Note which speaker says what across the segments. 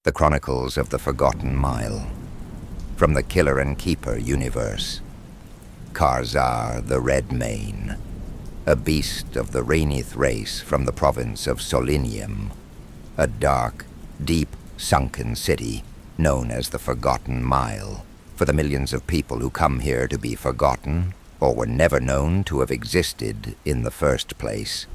Speaker 1: The Chronicles of the Forgotten Mile. From the Killer and Keeper universe. Karzar the Red Mane. A beast of the Reinith race from the province of Soliniem. A dark, deep, sunken city known as the Forgotten Mile, for the millions of people who come here to be forgotten or were never known to have existed in the first place.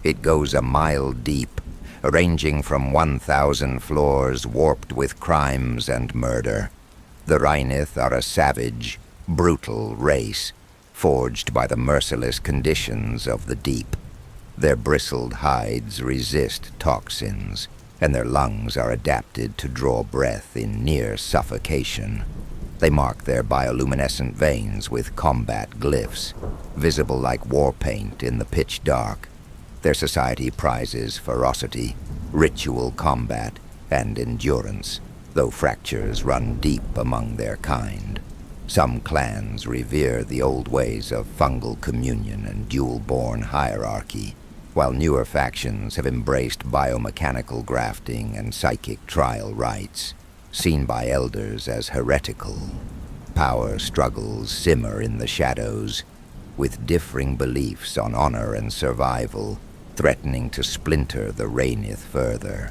Speaker 1: It goes a mile deep, ranging from 1,000 floors warped with crimes and murder. The Reinith are a savage, brutal race, forged by the merciless conditions of the deep. Their bristled hides resist toxins, and their lungs are adapted to draw breath in near suffocation. They mark their bioluminescent veins with combat glyphs, visible like warpaint in the pitch dark. Their society prizes ferocity, ritual combat, and endurance, though fractures run deep among their kind. Some clans revere the old ways of fungal communion and dual-born hierarchy, while newer factions have embraced biomechanical grafting and psychic trial rites, seen by elders as heretical. Power struggles simmer in the shadows, with differing beliefs on honor and survival, threatening to splinter the Reinith further.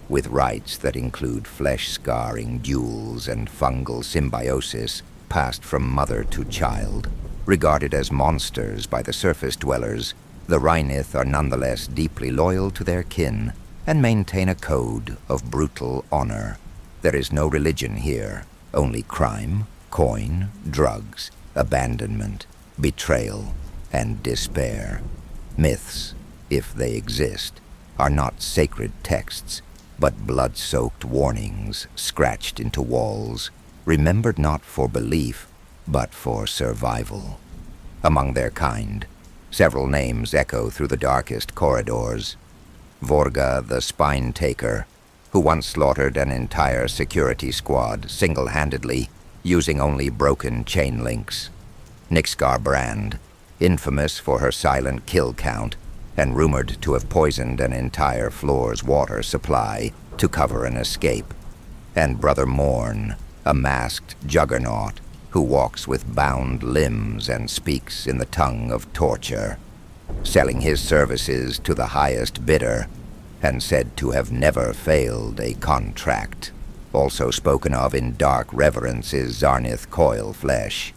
Speaker 1: With rites that include flesh-scarring duels and fungal symbiosis passed from mother to child. Regarded as monsters by the surface dwellers, the Reinith are nonetheless deeply loyal to their kin and maintain a code of brutal honor. There is no religion here, only crime, coin, drugs, abandonment, betrayal, and despair. Myths, if they exist, are not sacred texts, but blood-soaked warnings scratched into walls, remembered not for belief, but for survival. Among their kind, several names echo through the darkest corridors. Vorga the Spine-Taker, who once slaughtered an entire security squad single-handedly, using only broken chain links. Nixgar Brand, infamous for her silent kill count, and rumored to have poisoned an entire floor's water supply to cover an escape. And Brother Morn, a masked juggernaut who walks with bound limbs and speaks in the tongue of torture, selling his services to the highest bidder, and said to have never failed a contract. Also spoken of in dark reverence is Zarnith Coilflesh,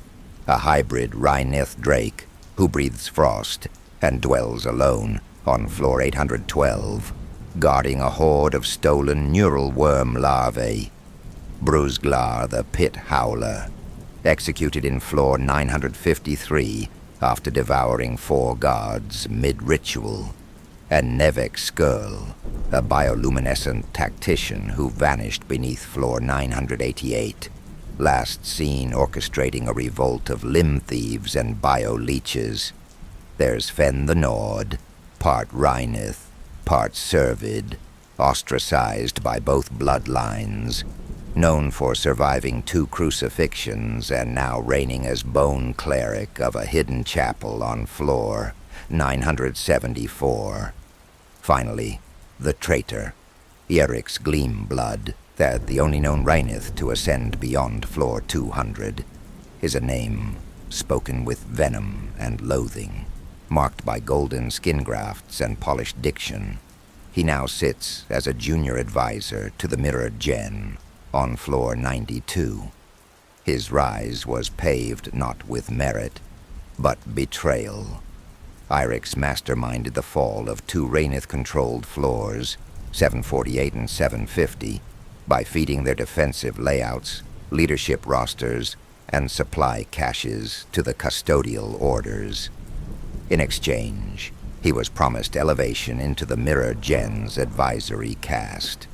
Speaker 1: a hybrid Reinith drake who breathes frost and dwells alone on floor 812, guarding a horde of stolen neural worm larvae. Bruzglar the Pit Howler, executed in floor 953 after devouring 4 guards mid-ritual. And Nevek Skirl, a bioluminescent tactician who vanished beneath floor 988, last seen orchestrating a revolt of limb thieves and bio-leeches. There's Fen the Nord, part Reinith, part Servid, ostracized by both bloodlines, known for surviving 2 crucifixions and now reigning as bone cleric of a hidden chapel on floor 974. Finally, the traitor, Eric's Gleamblood, that the only known Reinith to ascend beyond floor 200, is a name spoken with venom and loathing, marked by golden skin grafts and polished diction. He now sits as a junior advisor to the Mirror Gen on floor 92. His rise was paved not with merit, but betrayal. Irix masterminded the fall of 2 Reinith-controlled floors, 748 and 750, by feeding their defensive layouts, leadership rosters, and supply caches to the custodial orders. In exchange, he was promised elevation into the Mirror Gen's advisory caste.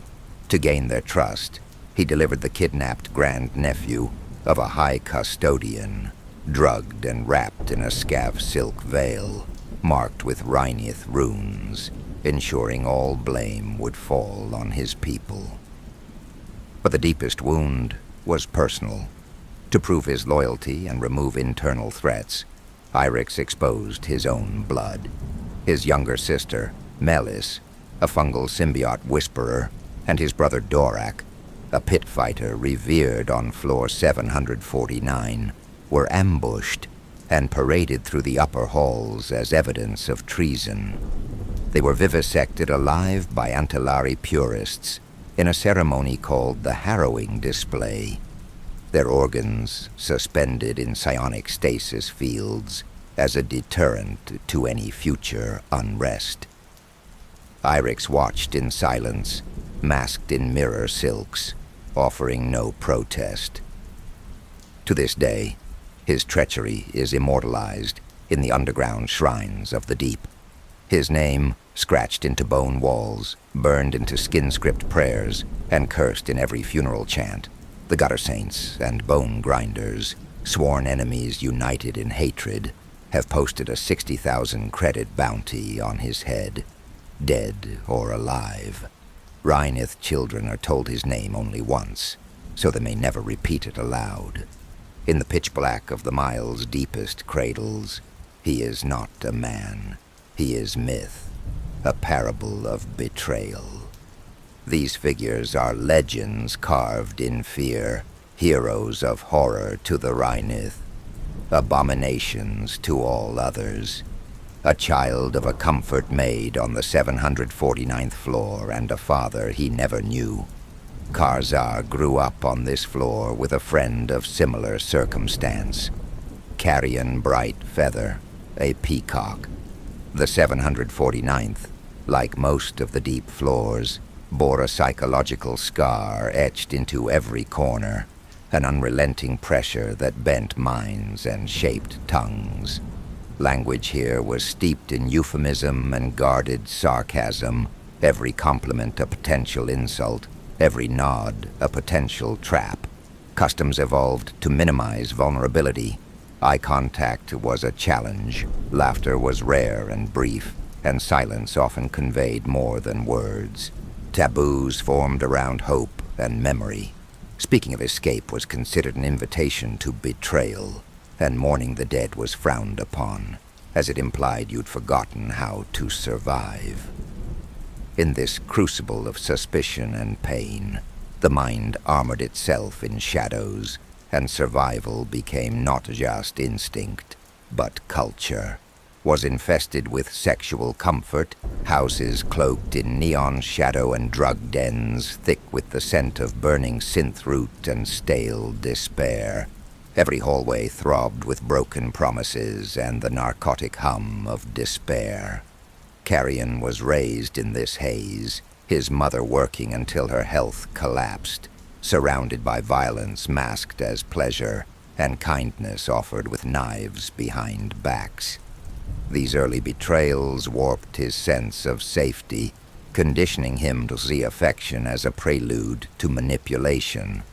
Speaker 1: To gain their trust, he delivered the kidnapped grandnephew of a high custodian, drugged and wrapped in a scav silk veil, marked with Reinith runes, ensuring all blame would fall on his people. But the deepest wound was personal. To prove his loyalty and remove internal threats, Irix exposed his own blood. His younger sister, Melis, a fungal symbiote whisperer, and his brother Dorak, a pit fighter revered on floor 749, were ambushed and paraded through the upper halls as evidence of treason. They were vivisected alive by Antilari purists in a ceremony called the Harrowing Display, their organs suspended in psionic stasis fields as a deterrent to any future unrest. Irix watched in silence, masked in mirror silks, offering no protest. To this day, his treachery is immortalized in the underground shrines of the deep. His name, scratched into bone walls, burned into skin-script prayers, and cursed in every funeral chant. The gutter saints and bone grinders, sworn enemies united in hatred, have posted a 60,000 credit bounty on his head, dead or alive. Reinith children are told his name only once, so they may never repeat it aloud. In the pitch black of the mile's deepest cradles, he is not a man. He is myth, a parable of betrayal. These figures are legends carved in fear, heroes of horror to the Reinith, abominations to all others. A child of a comfort maid on the 749th floor and a father he never knew. Karzar grew up on this floor with a friend of similar circumstance, Carrion Bright Feather, a peacock. The 749th, like most of the deep floors, bore a psychological scar etched into every corner, an unrelenting pressure that bent minds and shaped tongues. Language here was steeped in euphemism and guarded sarcasm, every compliment a potential insult, every nod a potential trap. Customs evolved to minimize vulnerability. Eye contact was a challenge, laughter was rare and brief, and silence often conveyed more than words. Taboos formed around hope and memory. Speaking of escape was considered an invitation to betrayal, and mourning the dead was frowned upon, as it implied you'd forgotten how to survive. In this crucible of suspicion and pain, the mind armored itself in shadows, and survival became not just instinct, but culture. Was infested with sexual comfort, houses cloaked in neon shadow and drug dens thick with the scent of burning synth root and stale despair. Every hallway throbbed with broken promises and the narcotic hum of despair. Carrion was raised in this haze, his mother working until her health collapsed, surrounded by violence masked as pleasure, and kindness offered with knives behind backs. These early betrayals warped his sense of safety, conditioning him to see affection as a prelude to manipulation.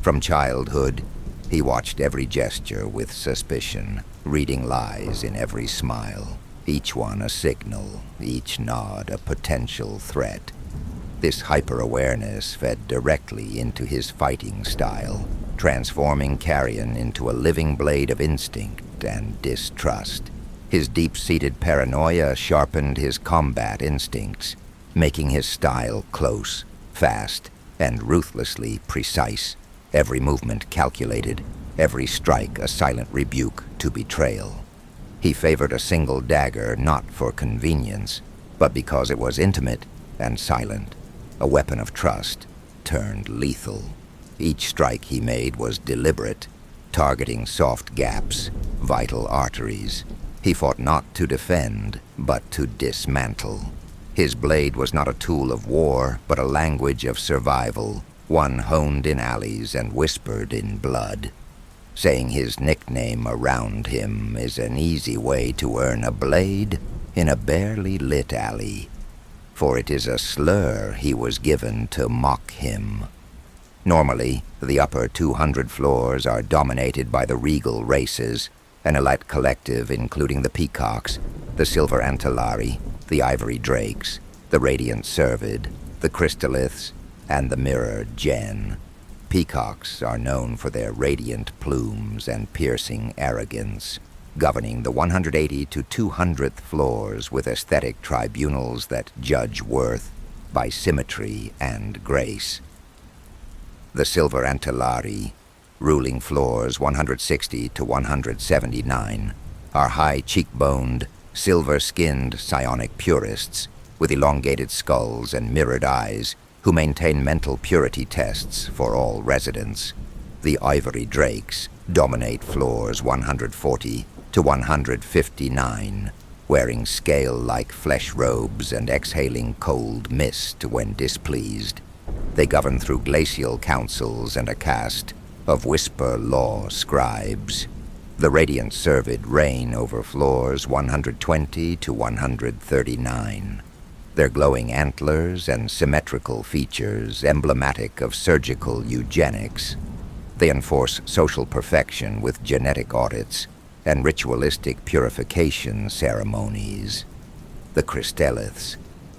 Speaker 1: From childhood, he watched every gesture with suspicion, reading lies in every smile, each one a signal, each nod a potential threat. This hyper-awareness fed directly into his fighting style, transforming Carrion into a living blade of instinct and distrust. His deep-seated paranoia sharpened his combat instincts, making his style close, fast, and ruthlessly precise. Every movement calculated, every strike a silent rebuke to betrayal. He favored a single dagger not for convenience, but because it was intimate and silent, a weapon of trust turned lethal. Each strike he made was deliberate, targeting soft gaps, vital arteries. He fought not to defend, but to dismantle. His blade was not a tool of war, but a language of survival, one honed in alleys and whispered in blood. Saying his nickname around him is an easy way to earn a blade in a barely lit alley, for it is a slur he was given to mock him. Normally, the upper 200 floors are dominated by the regal races, an elite collective including the Peacocks, the Silver Antilari, the Ivory Drakes, the Radiant Servid, the Crystalliths, and the Mirror Gen. Peacocks are known for their radiant plumes and piercing arrogance, governing the 180 to 200th floors with aesthetic tribunals that judge worth by symmetry and grace. The Silver Antillari, ruling floors 160 to 179, are high cheekboned, silver-skinned psionic purists with elongated skulls and mirrored eyes who maintain mental purity tests for all residents. The Ivory Drakes dominate floors 140 to 159, wearing scale-like flesh robes and exhaling cold mist when displeased. They govern through glacial councils and a caste of whisper law scribes. The Radiant Servid reign over floors 120 to 139. Their glowing antlers and symmetrical features emblematic of surgical eugenics. They enforce social perfection with genetic audits and ritualistic purification ceremonies. The Crystalliths,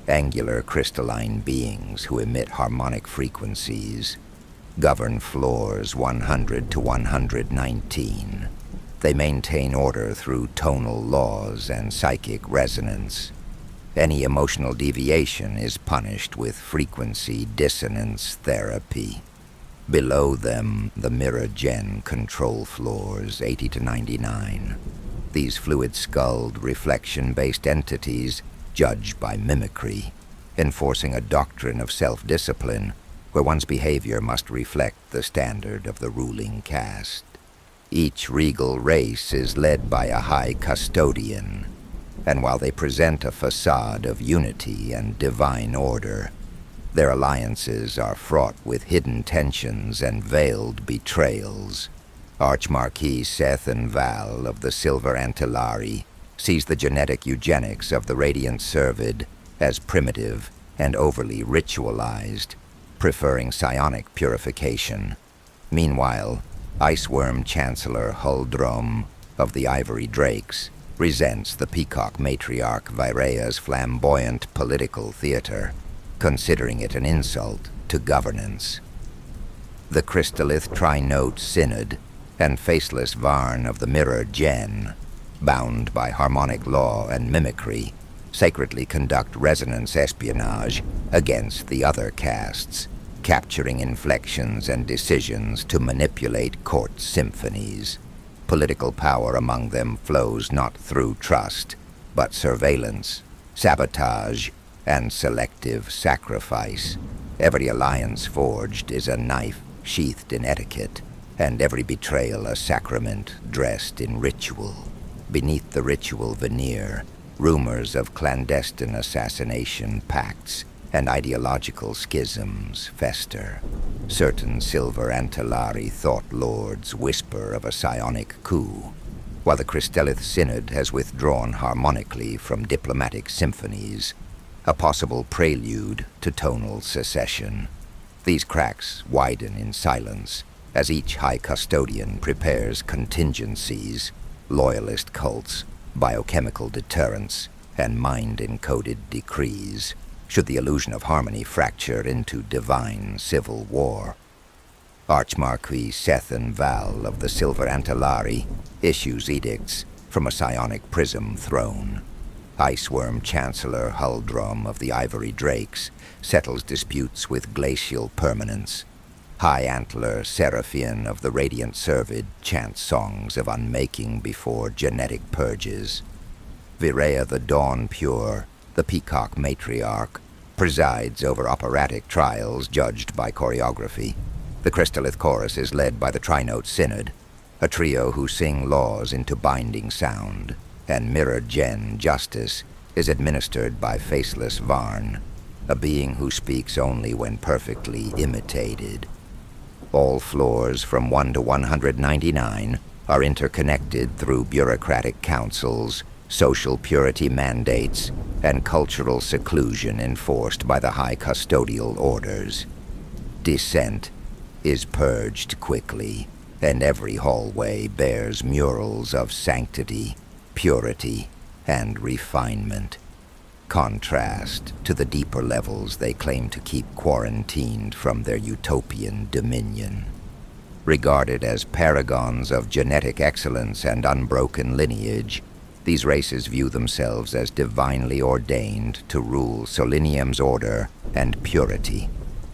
Speaker 1: angular crystalline beings who emit harmonic frequencies, govern floors 100 to 119. They maintain order through tonal laws and psychic resonance. Any emotional deviation is punished with frequency dissonance therapy. Below them, the Mirror Gen control floors 80 to 99. These fluid-skulled, reflection-based entities judge by mimicry, enforcing a doctrine of self-discipline where one's behavior must reflect the standard of the ruling caste. Each regal race is led by a high custodian, and while they present a facade of unity and divine order, their alliances are fraught with hidden tensions and veiled betrayals. Archmarquis Sethan Val of the Silver Antillari sees the genetic eugenics of the Radiant Servid as primitive and overly ritualized, preferring psionic purification. Meanwhile, Iceworm Chancellor Huldrom of the Ivory Drakes resents the Peacock Matriarch Virea's flamboyant political theater, considering it an insult to governance. The Crystallith Trinote Synod and Faceless Varn of the Mirror Gen, bound by harmonic law and mimicry, sacredly conduct resonance espionage against the other castes, capturing inflections and decisions to manipulate court symphonies. Political power among them flows not through trust, but surveillance, sabotage, and selective sacrifice. Every alliance forged is a knife sheathed in etiquette, and every betrayal a sacrament dressed in ritual. Beneath the ritual veneer, rumors of clandestine assassination pacts and ideological schisms fester. Certain Silver Antillari thought lords whisper of a psionic coup, while the Crystallith Synod has withdrawn harmonically from diplomatic symphonies, a possible prelude to tonal secession. These cracks widen in silence as each High Custodian prepares contingencies, loyalist cults, biochemical deterrents, and mind-encoded decrees, should the illusion of harmony fracture into divine civil war. Archmarquis Sethan Val of the Silver Antillari issues edicts from a psionic prism throne. Iceworm Chancellor Huldrom of the Ivory Drakes settles disputes with glacial permanence. High Antler Seraphian of the Radiant Servid chants songs of unmaking before genetic purges. Virea the Dawn Pure, the Peacock Matriarch, presides over operatic trials judged by choreography. The Crystallith Chorus is led by the Trinote Synod, a trio who sing laws into binding sound, and Mirror Gen Justice is administered by Faceless Varn, a being who speaks only when perfectly imitated. All floors from 1 to 199 are interconnected through bureaucratic councils, social purity mandates, and cultural seclusion enforced by the high custodial orders. Dissent is purged quickly, and every hallway bears murals of sanctity, purity, and refinement. Contrast to the deeper levels they claim to keep quarantined from their utopian dominion. Regarded as paragons of genetic excellence and unbroken lineage, these races view themselves as divinely ordained to rule Soliniem's order and purity.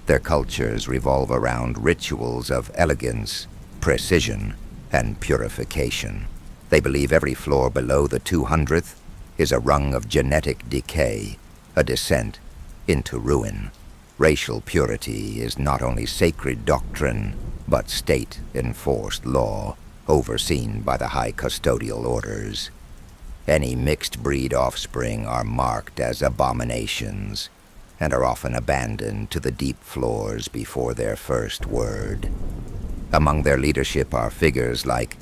Speaker 1: Their cultures revolve around rituals of elegance, precision, and purification. They believe every floor below the 200th is a rung of genetic decay, a descent into ruin. Racial purity is not only sacred doctrine, but state-enforced law, overseen by the high custodial orders. Any mixed-breed offspring are marked as abominations, and are often abandoned to the deep floors before their first word. Among their leadership are figures like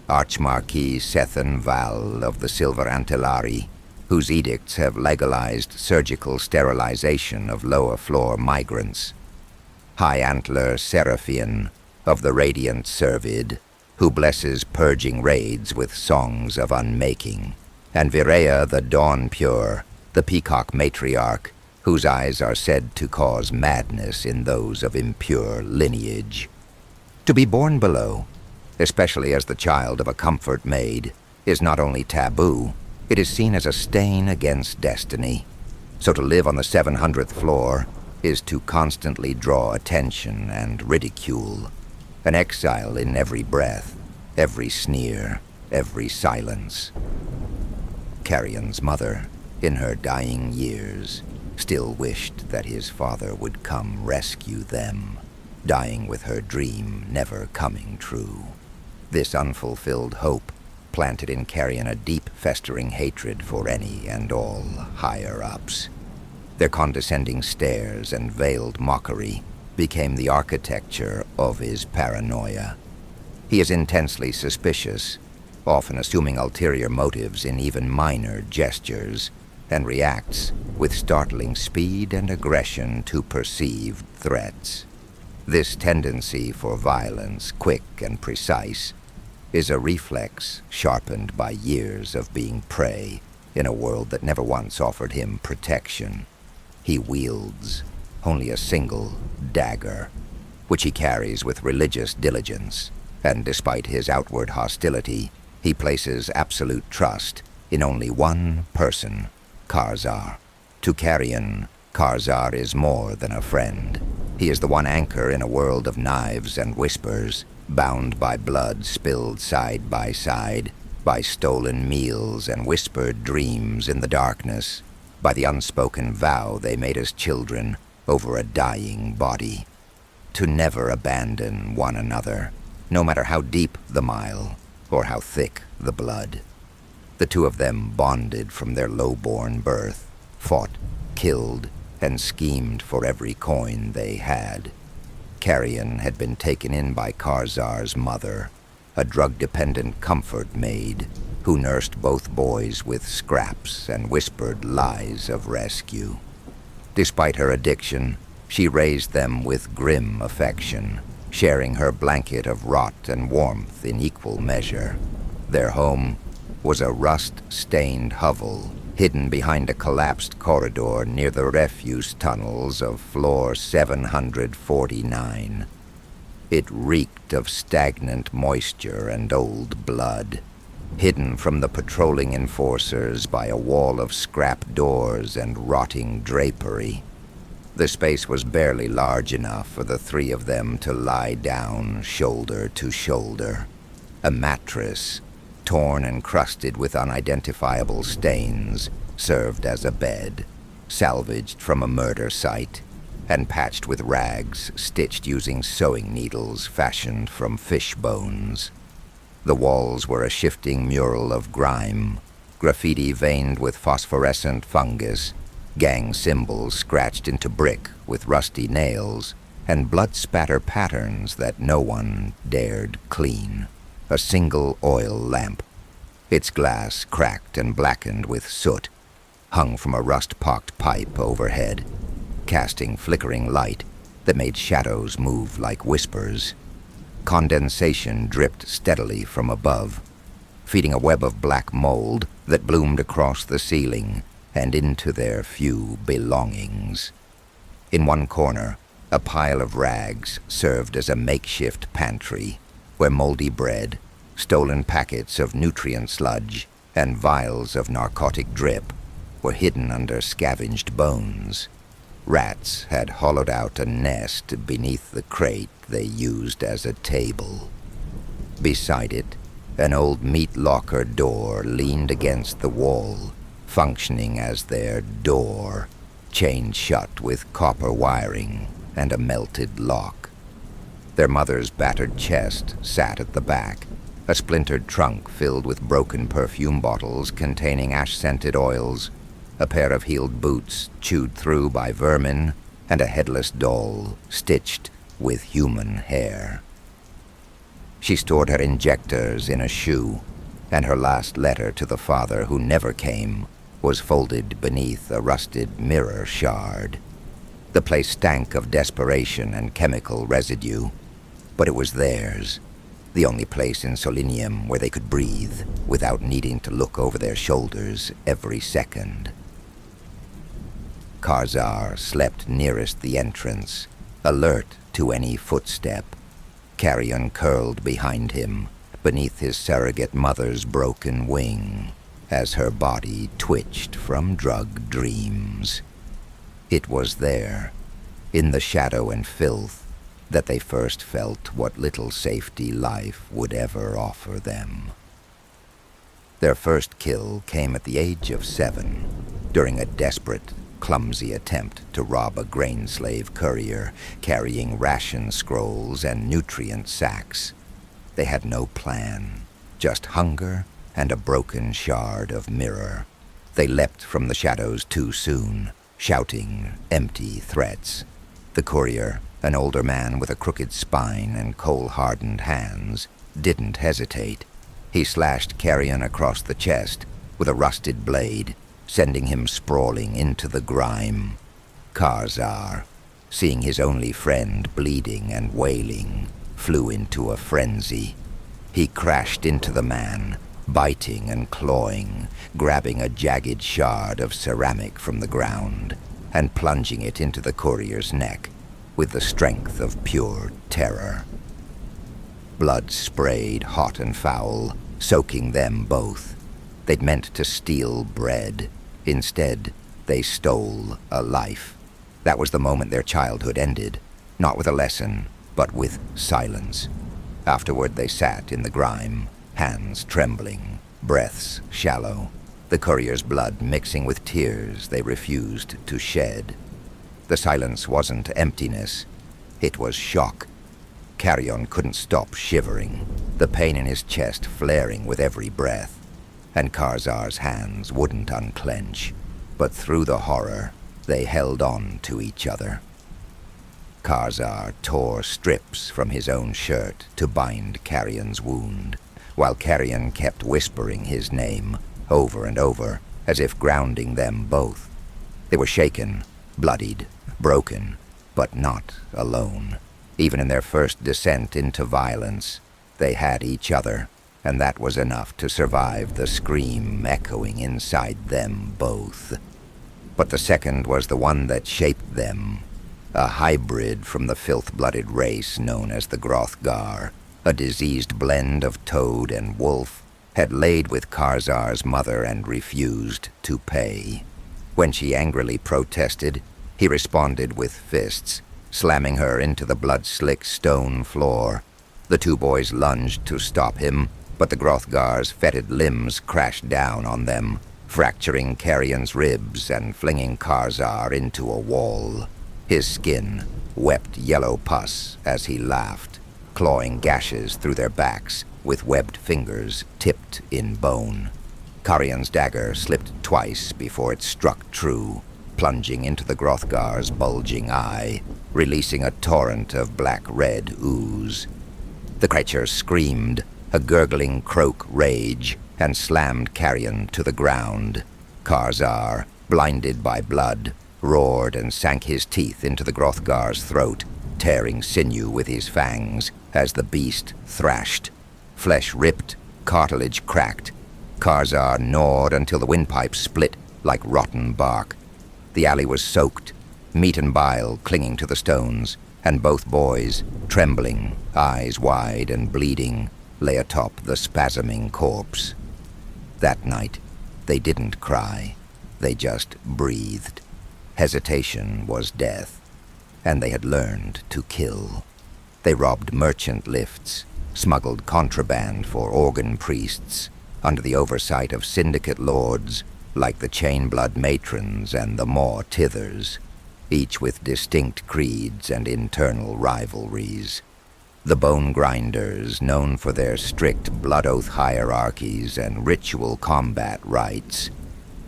Speaker 1: Archmarquis Sethan Val of the Silver Antillari, whose edicts have legalized surgical sterilization of lower-floor migrants. High Antler Seraphian of the Radiant Servid, who blesses purging raids with songs of unmaking. And Virea the Dawn Pure, the Peacock Matriarch, whose eyes are said to cause madness in those of impure lineage. To be born below, especially as the child of a comfort maid, is not only taboo, it is seen as a stain against destiny. So to live on the 700th floor is to constantly draw attention and ridicule, an exile in every breath, every sneer, every silence. Carrion's mother, in her dying years, still wished that his father would come rescue them, dying with her dream never coming true. This unfulfilled hope planted in Carrion a deep, festering hatred for any and all higher-ups. Their condescending stares and veiled mockery became the architecture of his paranoia. He is intensely suspicious, often assuming ulterior motives in even minor gestures, and reacts with startling speed and aggression to perceived threats. This tendency for violence, quick and precise, is a reflex sharpened by years of being prey in a world that never once offered him protection. He wields only a single dagger, which he carries with religious diligence, and despite his outward hostility, he places absolute trust in only one person, Karzar. To Carrion, Karzar is more than a friend. He is the one anchor in a world of knives and whispers, bound by blood spilled side by side, by stolen meals and whispered dreams in the darkness, by the unspoken vow they made as children over a dying body. To never abandon one another, no matter how deep the mile or how thick the blood. The two of them bonded from their low-born birth, fought, killed, and schemed for every coin they had. Carrion had been taken in by Karzar's mother, a drug-dependent comfort maid who nursed both boys with scraps and whispered lies of rescue. Despite her addiction, she raised them with grim affection, sharing her blanket of rot and warmth in equal measure. Their home was a rust-stained hovel hidden behind a collapsed corridor near the refuse tunnels of floor 749. It reeked of stagnant moisture and old blood, hidden from the patrolling enforcers by a wall of scrap doors and rotting drapery. The space was barely large enough for the three of them to lie down shoulder to shoulder. A mattress, torn and crusted with unidentifiable stains, served as a bed, salvaged from a murder site, and patched with rags stitched using sewing needles fashioned from fish bones. The walls were a shifting mural of grime, graffiti veined with phosphorescent fungus, gang symbols scratched into brick with rusty nails, and blood-spatter patterns that no one dared clean. A single oil lamp, its glass cracked and blackened with soot, hung from a rust-pocked pipe overhead, casting flickering light that made shadows move like whispers. Condensation dripped steadily from above, feeding a web of black mold that bloomed across the ceiling and into their few belongings. In one corner, a pile of rags served as a makeshift pantry, where moldy bread, stolen packets of nutrient sludge, and vials of narcotic drip were hidden under scavenged bones. Rats had hollowed out a nest beneath the crate they used as a table. Beside it, an old meat locker door leaned against the wall, functioning as their door, chained shut with copper wiring and a melted lock. Their mother's battered chest sat at the back, a splintered trunk filled with broken perfume bottles containing ash-scented oils, a pair of heeled boots chewed through by vermin, and a headless doll stitched with human hair. She stored her injectors in a shoe, and her last letter to the father who never came was folded beneath a rusted mirror shard. The place stank of desperation and chemical residue, but it was theirs, the only place in Soliniem where they could breathe without needing to look over their shoulders every second. Karzar slept nearest the entrance, alert to any footstep. Carrion curled behind him, beneath his surrogate mother's broken wing, as her body twitched from drug dreams. It was there, in the shadow and filth, that they first felt what little safety life would ever offer them. Their first kill came at the age of 7, during a desperate, clumsy attempt to rob a grain slave courier carrying ration scrolls and nutrient sacks. They had no plan, just hunger and a broken shard of mirror. They leapt from the shadows too soon, shouting empty threats. The courier, an older man with a crooked spine and coal-hardened hands, didn't hesitate. He slashed Carrion across the chest with a rusted blade, sending him sprawling into the grime. Karzar, seeing his only friend bleeding and wailing, flew into a frenzy. He crashed into the man, biting and clawing, grabbing a jagged shard of ceramic from the ground and plunging it into the courier's neck with the strength of pure terror. Blood sprayed hot and foul, soaking them both. They'd meant to steal bread. Instead, they stole a life. That was the moment their childhood ended, not with a lesson, but with silence. Afterward, they sat in the grime, hands trembling, breaths shallow, the courier's blood mixing with tears they refused to shed. The silence wasn't emptiness, it was shock. Carrion couldn't stop shivering, the pain in his chest flaring with every breath. And Karzar's hands wouldn't unclench, but through the horror, they held on to each other. Karzar tore strips from his own shirt to bind Carrion's wound, while Carrion kept whispering his name over and over, as if grounding them both. They were shaken, bloodied, broken, but not alone. Even in their first descent into violence, they had each other, and that was enough to survive the scream echoing inside them both. But the second was the one that shaped them, a hybrid from the filth-blooded race known as the Grothgar, a diseased blend of toad and wolf, had laid with Karzar's mother and refused to pay. When she angrily protested, he responded with fists, slamming her into the blood-slick stone floor. The two boys lunged to stop him, but the Grothgar's fetid limbs crashed down on them, fracturing Carrion's ribs and flinging Karzar into a wall. His skin wept yellow pus as he laughed, clawing gashes through their backs with webbed fingers tipped in bone. Carrion's dagger slipped twice before it struck true, plunging into the Grothgar's bulging eye, releasing a torrent of black-red ooze. The creature screamed, a gurgling croak rage, and slammed Carrion to the ground. Karzar, blinded by blood, roared and sank his teeth into the Grothgar's throat, tearing sinew with his fangs as the beast thrashed. Flesh ripped, cartilage cracked. Karzar gnawed until the windpipe split like rotten bark. The alley was soaked, meat and bile clinging to the stones, and both boys, trembling, eyes wide and bleeding, lay atop the spasming corpse. That night, they didn't cry. They just breathed. Hesitation was death, and they had learned to kill. They robbed merchant lifts, smuggled contraband for organ priests, under the oversight of syndicate lords like the Chainblood Matrons and the Maw Tithers, each with distinct creeds and internal rivalries. The Bone Grinders, known for their strict blood oath hierarchies and ritual combat rites,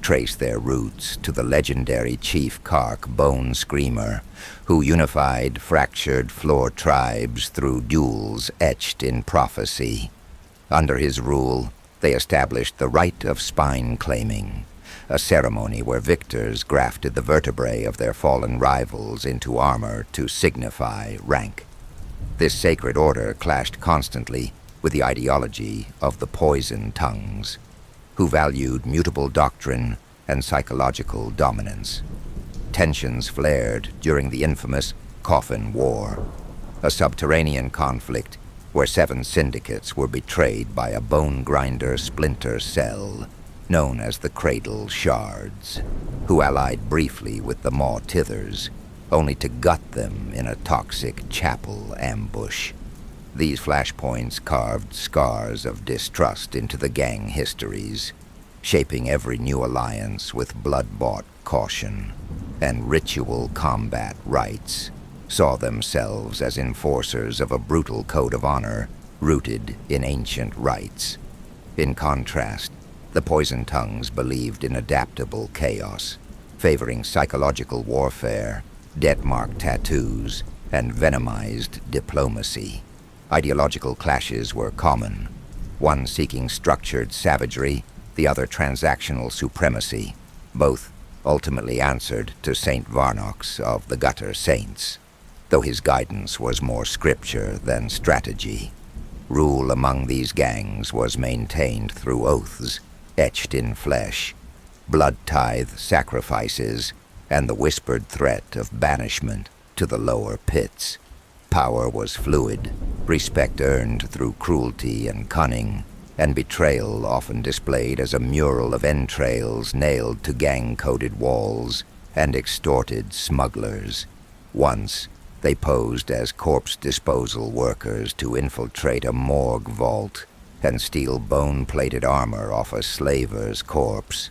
Speaker 1: trace their roots to the legendary Chief Kark Bone Screamer, who unified fractured floor tribes through duels etched in prophecy. Under his rule, they established the Rite of Spine Claiming, a ceremony where victors grafted the vertebrae of their fallen rivals into armor to signify rank. This sacred order clashed constantly with the ideology of the Poison Tongues, who valued mutable doctrine and psychological dominance. Tensions flared during the infamous Coffin War, a subterranean conflict where 7 syndicates were betrayed by a bone grinder splinter cell known as the Cradle Shards, who allied briefly with the Maw Tithers, only to gut them in a toxic chapel ambush. These flashpoints carved scars of distrust into the gang histories, shaping every new alliance with blood-bought caution, and ritual combat rites saw themselves as enforcers of a brutal code of honor rooted in ancient rites. In contrast, the Poison Tongues believed in adaptable chaos, favoring psychological warfare, debt-marked tattoos, and venomized diplomacy. Ideological clashes were common, one seeking structured savagery, the other transactional supremacy. Both ultimately answered to Saint Varnox of the Gutter Saints, though his guidance was more scripture than strategy. Rule among these gangs was maintained through oaths etched in flesh, blood tithe sacrifices, and the whispered threat of banishment to the lower pits. Power was fluid, respect earned through cruelty and cunning, and betrayal often displayed as a mural of entrails nailed to gang-coded walls and extorted smugglers. Once, they posed as corpse disposal workers to infiltrate a morgue vault and steal bone-plated armor off a slaver's corpse.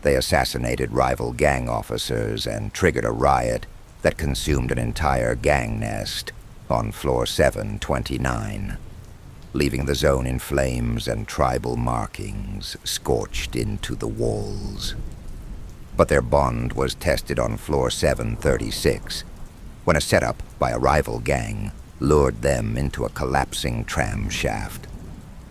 Speaker 1: They assassinated rival gang officers and triggered a riot that consumed an entire gang nest on floor 729, leaving the zone in flames and tribal markings scorched into the walls. But their bond was tested on floor 736, when a setup by a rival gang lured them into a collapsing tram shaft.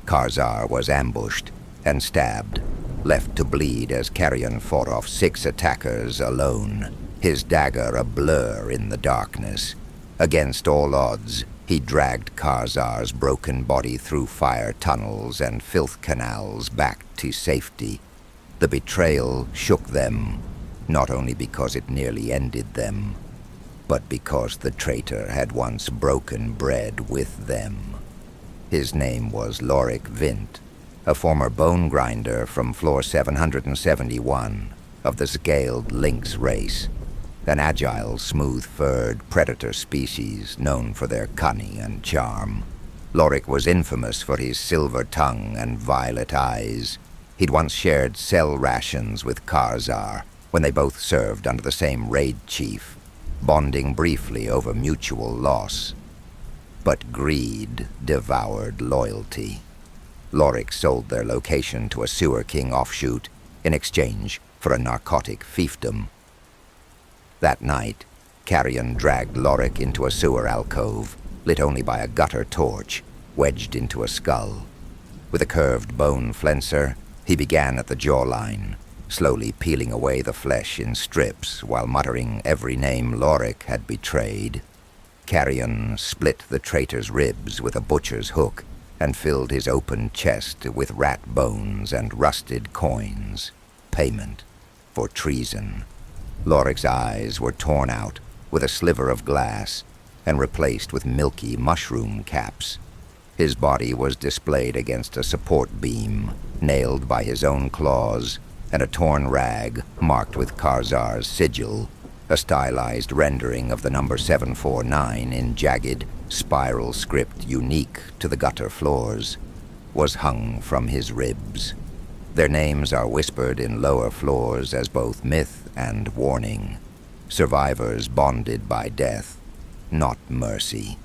Speaker 1: Karzar was ambushed and stabbed, left to bleed as Carrion fought off 6 attackers alone, his dagger a blur in the darkness. Against all odds, he dragged Karzar's broken body through fire tunnels and filth canals back to safety. The betrayal shook them, not only because it nearly ended them, but because the traitor had once broken bread with them. His name was Lorik Vint, a former bone grinder from floor 771 of the scaled lynx race, an agile, smooth-furred predator species known for their cunning and charm. Lorik was infamous for his silver tongue and violet eyes. He'd once shared cell rations with Karzar when they both served under the same raid chief, bonding briefly over mutual loss. But greed devoured loyalty. Lorik sold their location to a Sewer King offshoot in exchange for a narcotic fiefdom. That night, Carrion dragged Lorik into a sewer alcove, lit only by a gutter torch, wedged into a skull. With a curved bone flencer, he began at the jawline, slowly peeling away the flesh in strips while muttering every name Lorik had betrayed. Carrion split the traitor's ribs with a butcher's hook and filled his open chest with rat bones and rusted coins, payment for treason. Lorik's eyes were torn out with a sliver of glass and replaced with milky mushroom caps. His body was displayed against a support beam, nailed by his own claws and a torn rag marked with Karzar's sigil, a stylized rendering of the number 749 in jagged, spiral script unique to the gutter floors, was hung from his ribs. Their names are whispered in lower floors as both myth and warning. Survivors bonded by death, not mercy.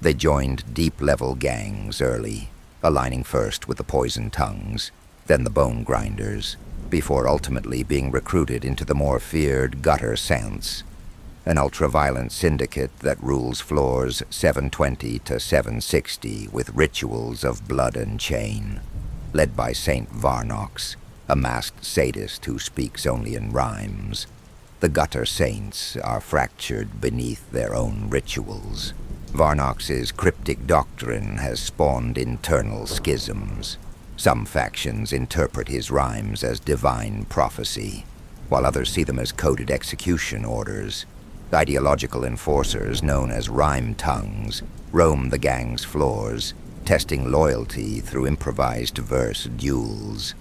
Speaker 1: They joined deep-level gangs early, aligning first with the Poison Tongues, then the Bone Grinders, before ultimately being recruited into the more feared Gutter Saints, an ultra-violent syndicate that rules floors 720 to 760 with rituals of blood and chain. Led by Saint Varnox, a masked sadist who speaks only in rhymes. The Gutter Saints are fractured beneath their own rituals. Varnox's cryptic doctrine has spawned internal schisms. Some factions interpret his rhymes as divine prophecy, while others see them as coded execution orders. Ideological enforcers known as rhyme tongues roam the gang's floors, testing loyalty through improvised verse duels.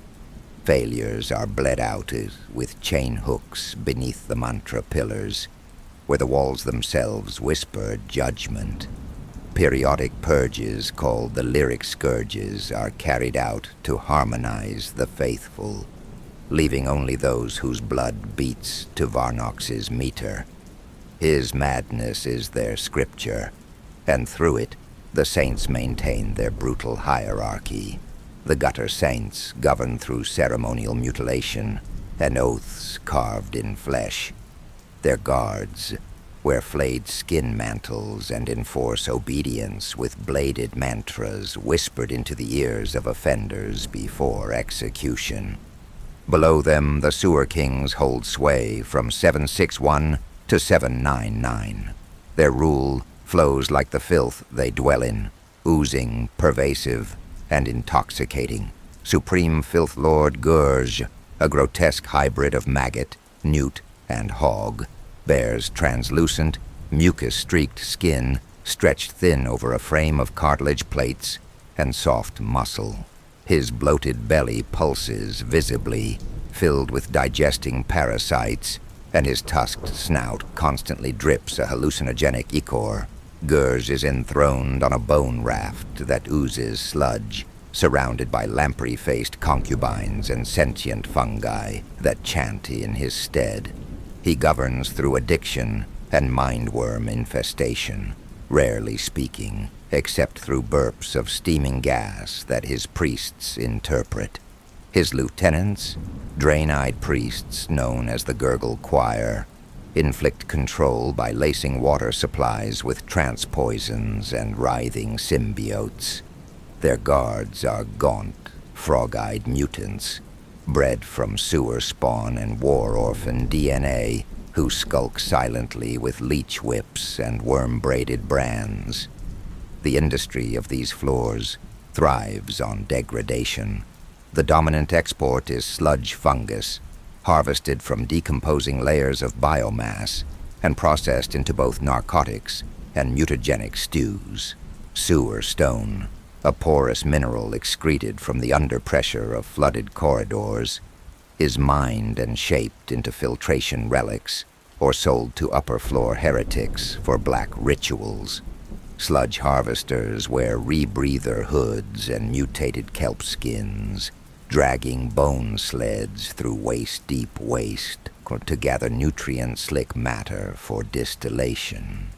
Speaker 1: Failures are bled out with chain hooks beneath the mantra pillars, where the walls themselves whisper judgment. Periodic purges called the lyric scourges are carried out to harmonize the faithful, leaving only those whose blood beats to Varnox's meter. His madness is their scripture, and through it, the saints maintain their brutal hierarchy. The Gutter Saints govern through ceremonial mutilation and oaths carved in flesh. Their guards wear flayed skin mantles and enforce obedience with bladed mantras whispered into the ears of offenders before execution. Below them, the Sewer Kings hold sway from 761 to 799. Their rule flows like the filth they dwell in, oozing, pervasive, and intoxicating. Supreme Filth Lord Gurge, a grotesque hybrid of maggot, newt, and hog, bears translucent, mucus-streaked skin stretched thin over a frame of cartilage plates and soft muscle. His bloated belly pulses visibly, filled with digesting parasites, and his tusked snout constantly drips a hallucinogenic ichor. Gurge is enthroned on a bone raft that oozes sludge, surrounded by lamprey-faced concubines and sentient fungi that chant in his stead. He governs through addiction and mindworm infestation, rarely speaking, except through burps of steaming gas that his priests interpret. His lieutenants, drain-eyed priests known as the Gurgle Choir, inflict control by lacing water supplies with trance poisons and writhing symbiotes. Their guards are gaunt, frog-eyed mutants, bred from sewer spawn and war orphan DNA, who skulk silently with leech whips and worm-braided brands. The industry of these floors thrives on degradation. The dominant export is sludge fungus, harvested from decomposing layers of biomass and processed into both narcotics and mutagenic stews. Sewer stone, a porous mineral excreted from the underpressure of flooded corridors, is mined and shaped into filtration relics or sold to upper-floor heretics for black rituals. Sludge harvesters wear rebreather hoods and mutated kelp skins, dragging bone sleds through waist-deep waste to gather nutrient-slick matter for distillation.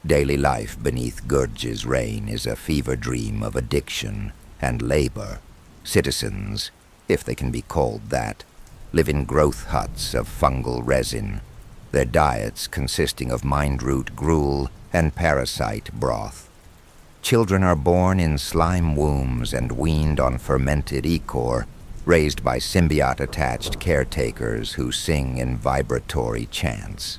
Speaker 1: Daily life beneath Gurge's reign is a fever dream of addiction and labor. Citizens, if they can be called that, live in growth huts of fungal resin, their diets consisting of mindroot gruel and parasite broth. Children are born in slime wombs and weaned on fermented ichor, raised by symbiote-attached caretakers who sing in vibratory chants.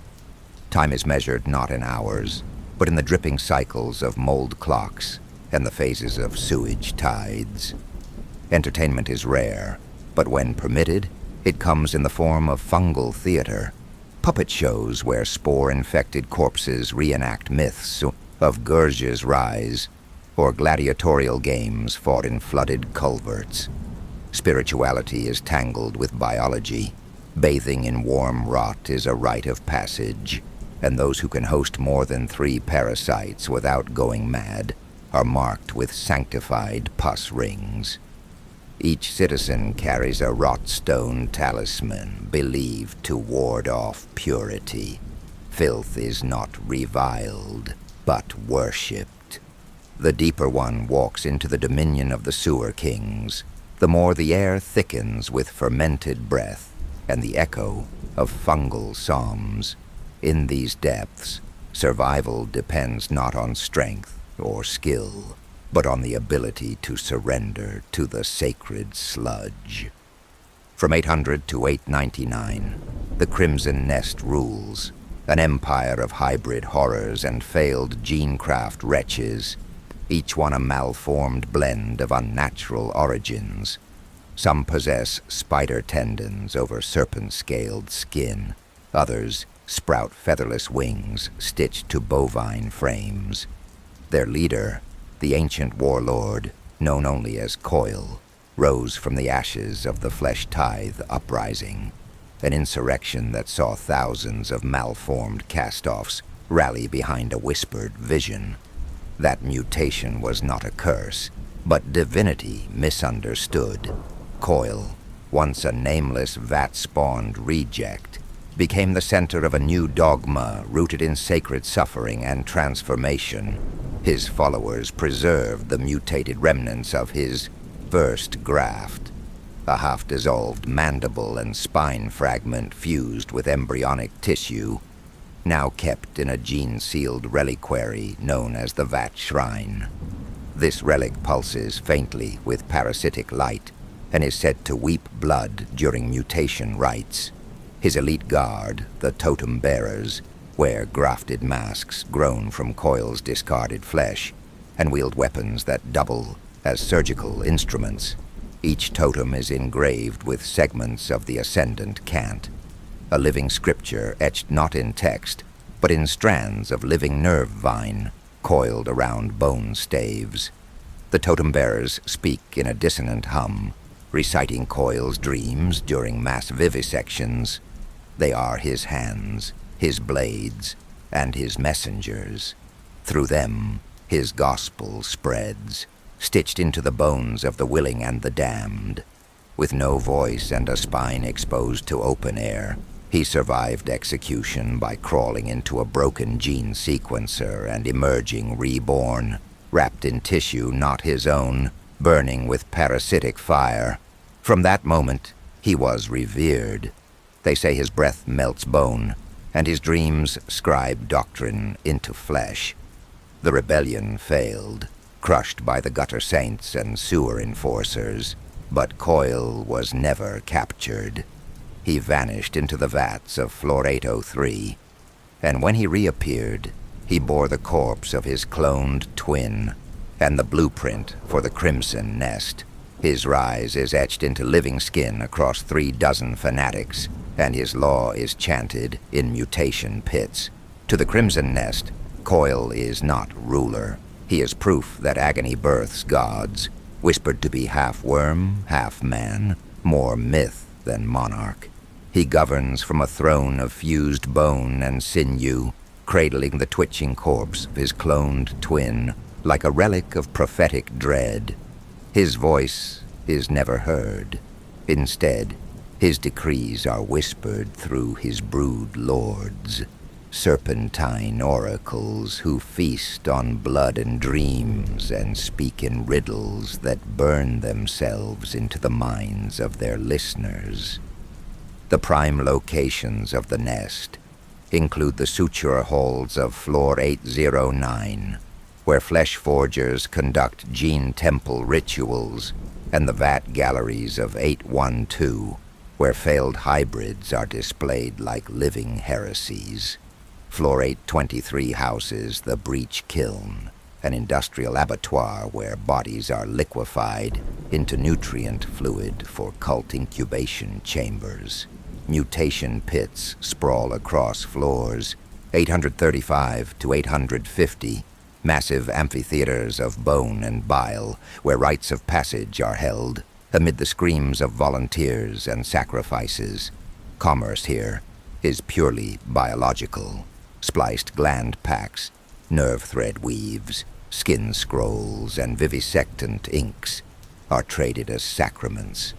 Speaker 1: Time is measured not in hours, but in the dripping cycles of mold clocks and the phases of sewage tides. Entertainment is rare, but when permitted, it comes in the form of fungal theater, puppet shows where spore-infected corpses reenact myths of Gurge's rise, or gladiatorial games fought in flooded culverts. Spirituality is tangled with biology. Bathing in warm rot is a rite of passage, and those who can host more than 3 parasites without going mad are marked with sanctified pus rings. Each citizen carries a wrought stone talisman believed to ward off purity. Filth is not reviled, but worshipped. The deeper one walks into the dominion of the sewer kings. The more the air thickens with fermented breath and the echo of fungal psalms. In these depths, survival depends not on strength or skill, but on the ability to surrender to the sacred sludge. From 800 to 899, the Crimson Nest rules, an empire of hybrid horrors and failed genecraft wretches, each one a malformed blend of unnatural origins. Some possess spider tendons over serpent-scaled skin, others sprout featherless wings stitched to bovine frames. Their leader, the ancient warlord, known only as Coil, rose from the ashes of the Flesh Tithe uprising, an insurrection that saw thousands of malformed cast-offs rally behind a whispered vision. That mutation was not a curse, but divinity misunderstood. Coil, once a nameless vat-spawned reject, became the center of a new dogma rooted in sacred suffering and transformation. His followers preserved the mutated remnants of his first graft, a half-dissolved mandible and spine fragment fused with embryonic tissue, now kept in a gene-sealed reliquary known as the Vat Shrine. This relic pulses faintly with parasitic light and is said to weep blood during mutation rites. His elite guard, the Totem Bearers, wear grafted masks grown from Coil's discarded flesh and wield weapons that double as surgical instruments. Each totem is engraved with segments of the Ascendant Cant, a living scripture etched not in text, but in strands of living nerve vine coiled around bone staves. The Totem Bearers speak in a dissonant hum, reciting Coil's dreams during mass vivisections. They are his hands, his blades, and his messengers. Through them, his gospel spreads, stitched into the bones of the willing and the damned. With no voice and a spine exposed to open air, he survived execution by crawling into a broken gene sequencer and emerging reborn, wrapped in tissue not his own, burning with parasitic fire. From that moment, he was revered. They say his breath melts bone, and his dreams scribe doctrine into flesh. The rebellion failed, crushed by the gutter saints and sewer enforcers, but Coil was never captured. He vanished into the vats of Floor 803, and when he reappeared, he bore the corpse of his cloned twin and the blueprint for the Crimson Nest. His rise is etched into living skin across 36 fanatics, and his law is chanted in mutation pits. To the Crimson Nest, Coil is not ruler. He is proof that agony births gods, whispered to be half worm, half man, more myth than monarch. He governs from a throne of fused bone and sinew, cradling the twitching corpse of his cloned twin like a relic of prophetic dread. His voice is never heard. Instead, his decrees are whispered through his brood lords, serpentine oracles who feast on blood and dreams and speak in riddles that burn themselves into the minds of their listeners. The prime locations of the nest include the suture halls of Floor 809, where flesh forgers conduct gene temple rituals, and the vat galleries of 812, where failed hybrids are displayed like living heresies. Floor 823 houses the breach kiln, an industrial abattoir where bodies are liquefied into nutrient fluid for cult incubation chambers. Mutation pits sprawl across floors 835 to 850, massive amphitheaters of bone and bile where rites of passage are held, Amid the screams of volunteers and sacrifices, commerce here is purely biological. Spliced gland packs, nerve thread weaves, skin scrolls, and vivisectant inks are traded as sacraments.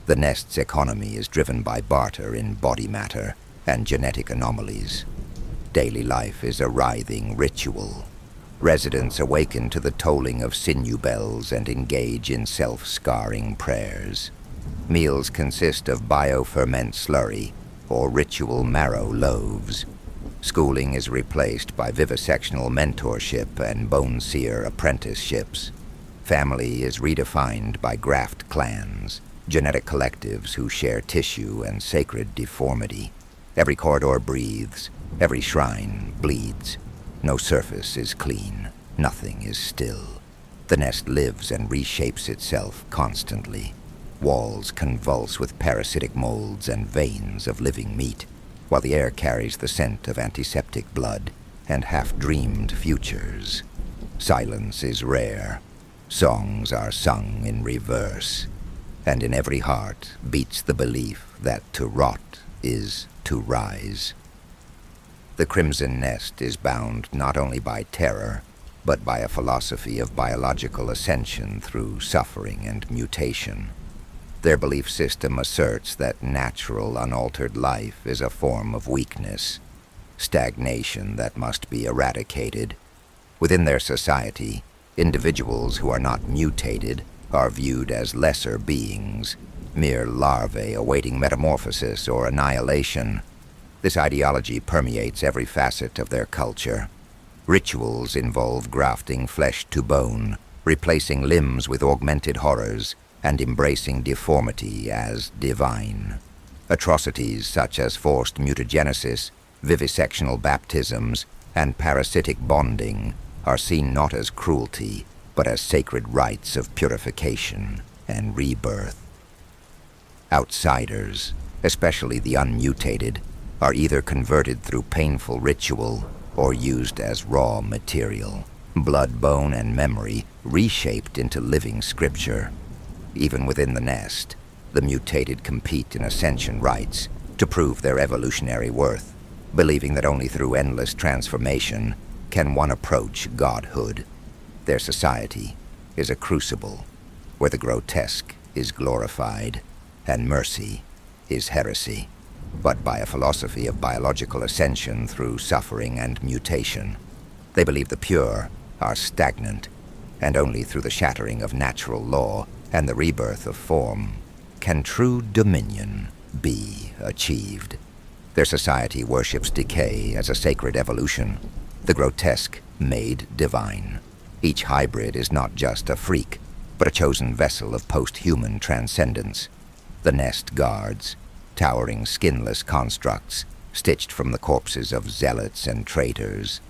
Speaker 1: The nest's economy is driven by barter in body matter and genetic anomalies. Daily life is a writhing ritual. Residents awaken to the tolling of sinew bells and engage in self-scarring prayers. Meals consist of bioferment slurry or ritual marrow loaves. Schooling is replaced by vivisectional mentorship and bone-seer apprenticeships. Family is redefined by graft clans, genetic collectives who share tissue and sacred deformity. Every corridor breathes, every shrine bleeds. No surface is clean, nothing is still. The nest lives and reshapes itself constantly. Walls convulse with parasitic molds and veins of living meat, while the air carries the scent of antiseptic blood and half-dreamed futures. Silence is rare. Songs are sung in reverse, and in every heart beats the belief that to rot is to rise. The Crimson Nest is bound not only by terror, but by a philosophy of biological ascension through suffering and mutation. Their belief system asserts that natural, unaltered life is a form of weakness, stagnation that must be eradicated. Within their society, individuals who are not mutated are viewed as lesser beings, mere larvae awaiting metamorphosis or annihilation. This ideology permeates every facet of their culture. Rituals involve grafting flesh to bone, replacing limbs with augmented horrors, and embracing deformity as divine. Atrocities such as forced mutagenesis, vivisectional baptisms, and parasitic bonding are seen not as cruelty, but as sacred rites of purification and rebirth. Outsiders, especially the unmutated, are either converted through painful ritual or used as raw material, blood, bone, and memory reshaped into living scripture. Even within the nest, the mutated compete in ascension rites to prove their evolutionary worth, believing that only through endless transformation can one approach godhood. Their society is a crucible where the grotesque is glorified and mercy is heresy, but by a philosophy of biological ascension through suffering and mutation. They believe the pure are stagnant, and only through the shattering of natural law and the rebirth of form can true dominion be achieved. Their society worships decay as a sacred evolution, the grotesque made divine. Each hybrid is not just a freak, but a chosen vessel of post-human transcendence. The nest guards, towering skinless constructs stitched from the corpses of zealots and traitors,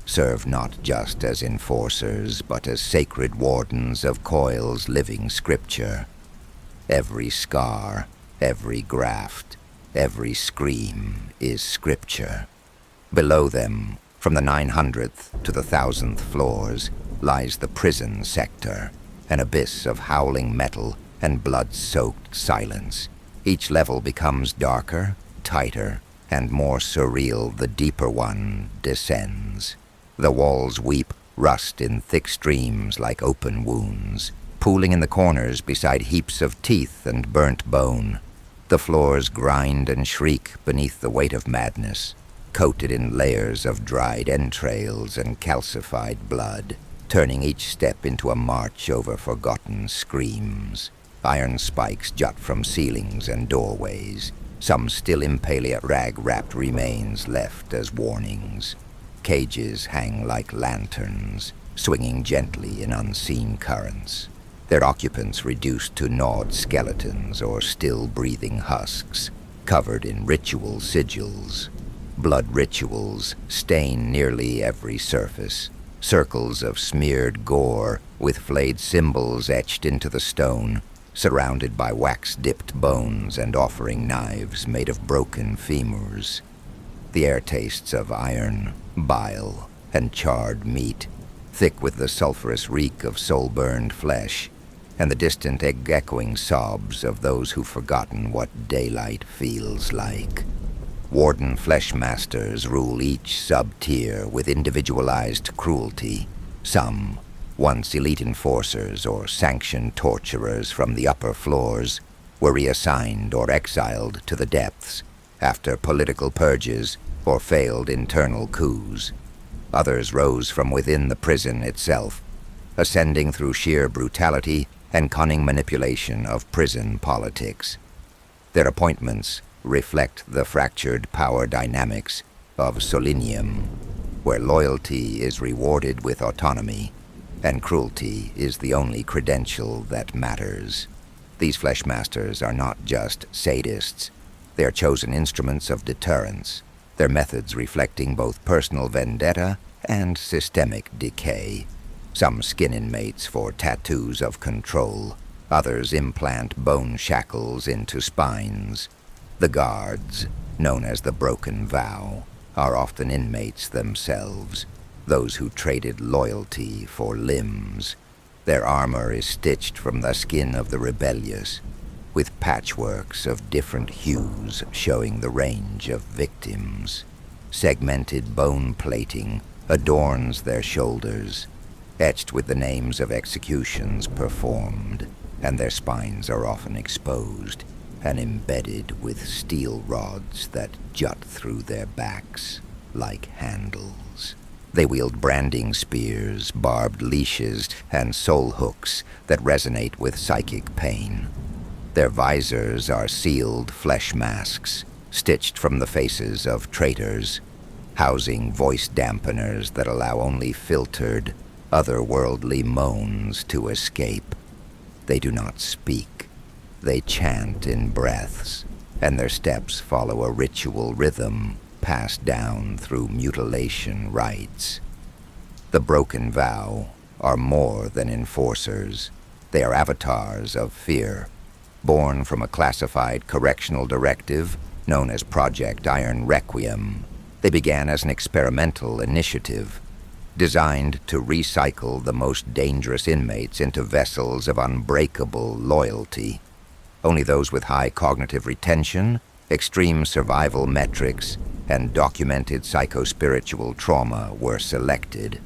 Speaker 1: serve not just as enforcers, but as sacred wardens of Coil's living scripture. Every scar, every graft, every scream is scripture. Below them, from the 900th to the 1000th floors, lies the prison sector, an abyss of howling metal and blood-soaked silence. Each level becomes darker, tighter, and more surreal the deeper one descends. The walls weep, rust in thick streams like open wounds, pooling in the corners beside heaps of teeth and burnt bone. The floors grind and shriek beneath the weight of madness, coated in layers of dried entrails and calcified blood, turning each step into a march over forgotten screams. Iron spikes jut from ceilings and doorways, some still impale at rag-wrapped remains left as warnings. Cages hang like lanterns, swinging gently in unseen currents, their occupants reduced to gnawed skeletons or still-breathing husks, covered in ritual sigils. Blood rituals stain nearly every surface, circles of smeared gore with flayed symbols etched into the stone, surrounded by wax-dipped bones and offering knives made of broken femurs. The air tastes of iron, bile, and charred meat, thick with the sulphurous reek of soul-burned flesh. and the distant echoing sobs of those who've forgotten what daylight feels like. Warden Fleshmasters rule each sub-tier with individualized cruelty. Some, once elite enforcers or sanctioned torturers from the upper floors, were reassigned or exiled to the depths after political purges or failed internal coups. Others rose from within the prison itself, ascending through sheer brutality and cunning manipulation of prison politics. Their appointments reflect the fractured power dynamics of Soliniem, where loyalty is rewarded with autonomy, and cruelty is the only credential that matters. These Fleshmasters are not just sadists. They are chosen instruments of deterrence, their methods reflecting both personal vendetta and systemic decay. Some skin inmates for tattoos of control. Others implant bone shackles into spines. The guards, known as the Broken Vow, are often inmates themselves, those who traded loyalty for limbs. Their armor is stitched from the skin of the rebellious, with patchworks of different hues showing the range of victims. Segmented bone plating adorns their shoulders, etched with the names of executions performed, and their spines are often exposed and embedded with steel rods that jut through their backs like handles. They wield branding spears, barbed leashes, and soul hooks that resonate with psychic pain. Their visors are sealed flesh masks, stitched from the faces of traitors, housing voice dampeners that allow only filtered, otherworldly moans to escape. They do not speak. They chant in breaths, and their steps follow a ritual rhythm passed down through mutilation rites. The Broken Vow are more than enforcers. They are avatars of fear, born from a classified correctional directive known as Project Iron Requiem. They began as an experimental initiative, designed to recycle the most dangerous inmates into vessels of unbreakable loyalty. Only those with high cognitive retention, extreme survival metrics, and documented psychospiritual trauma were selected.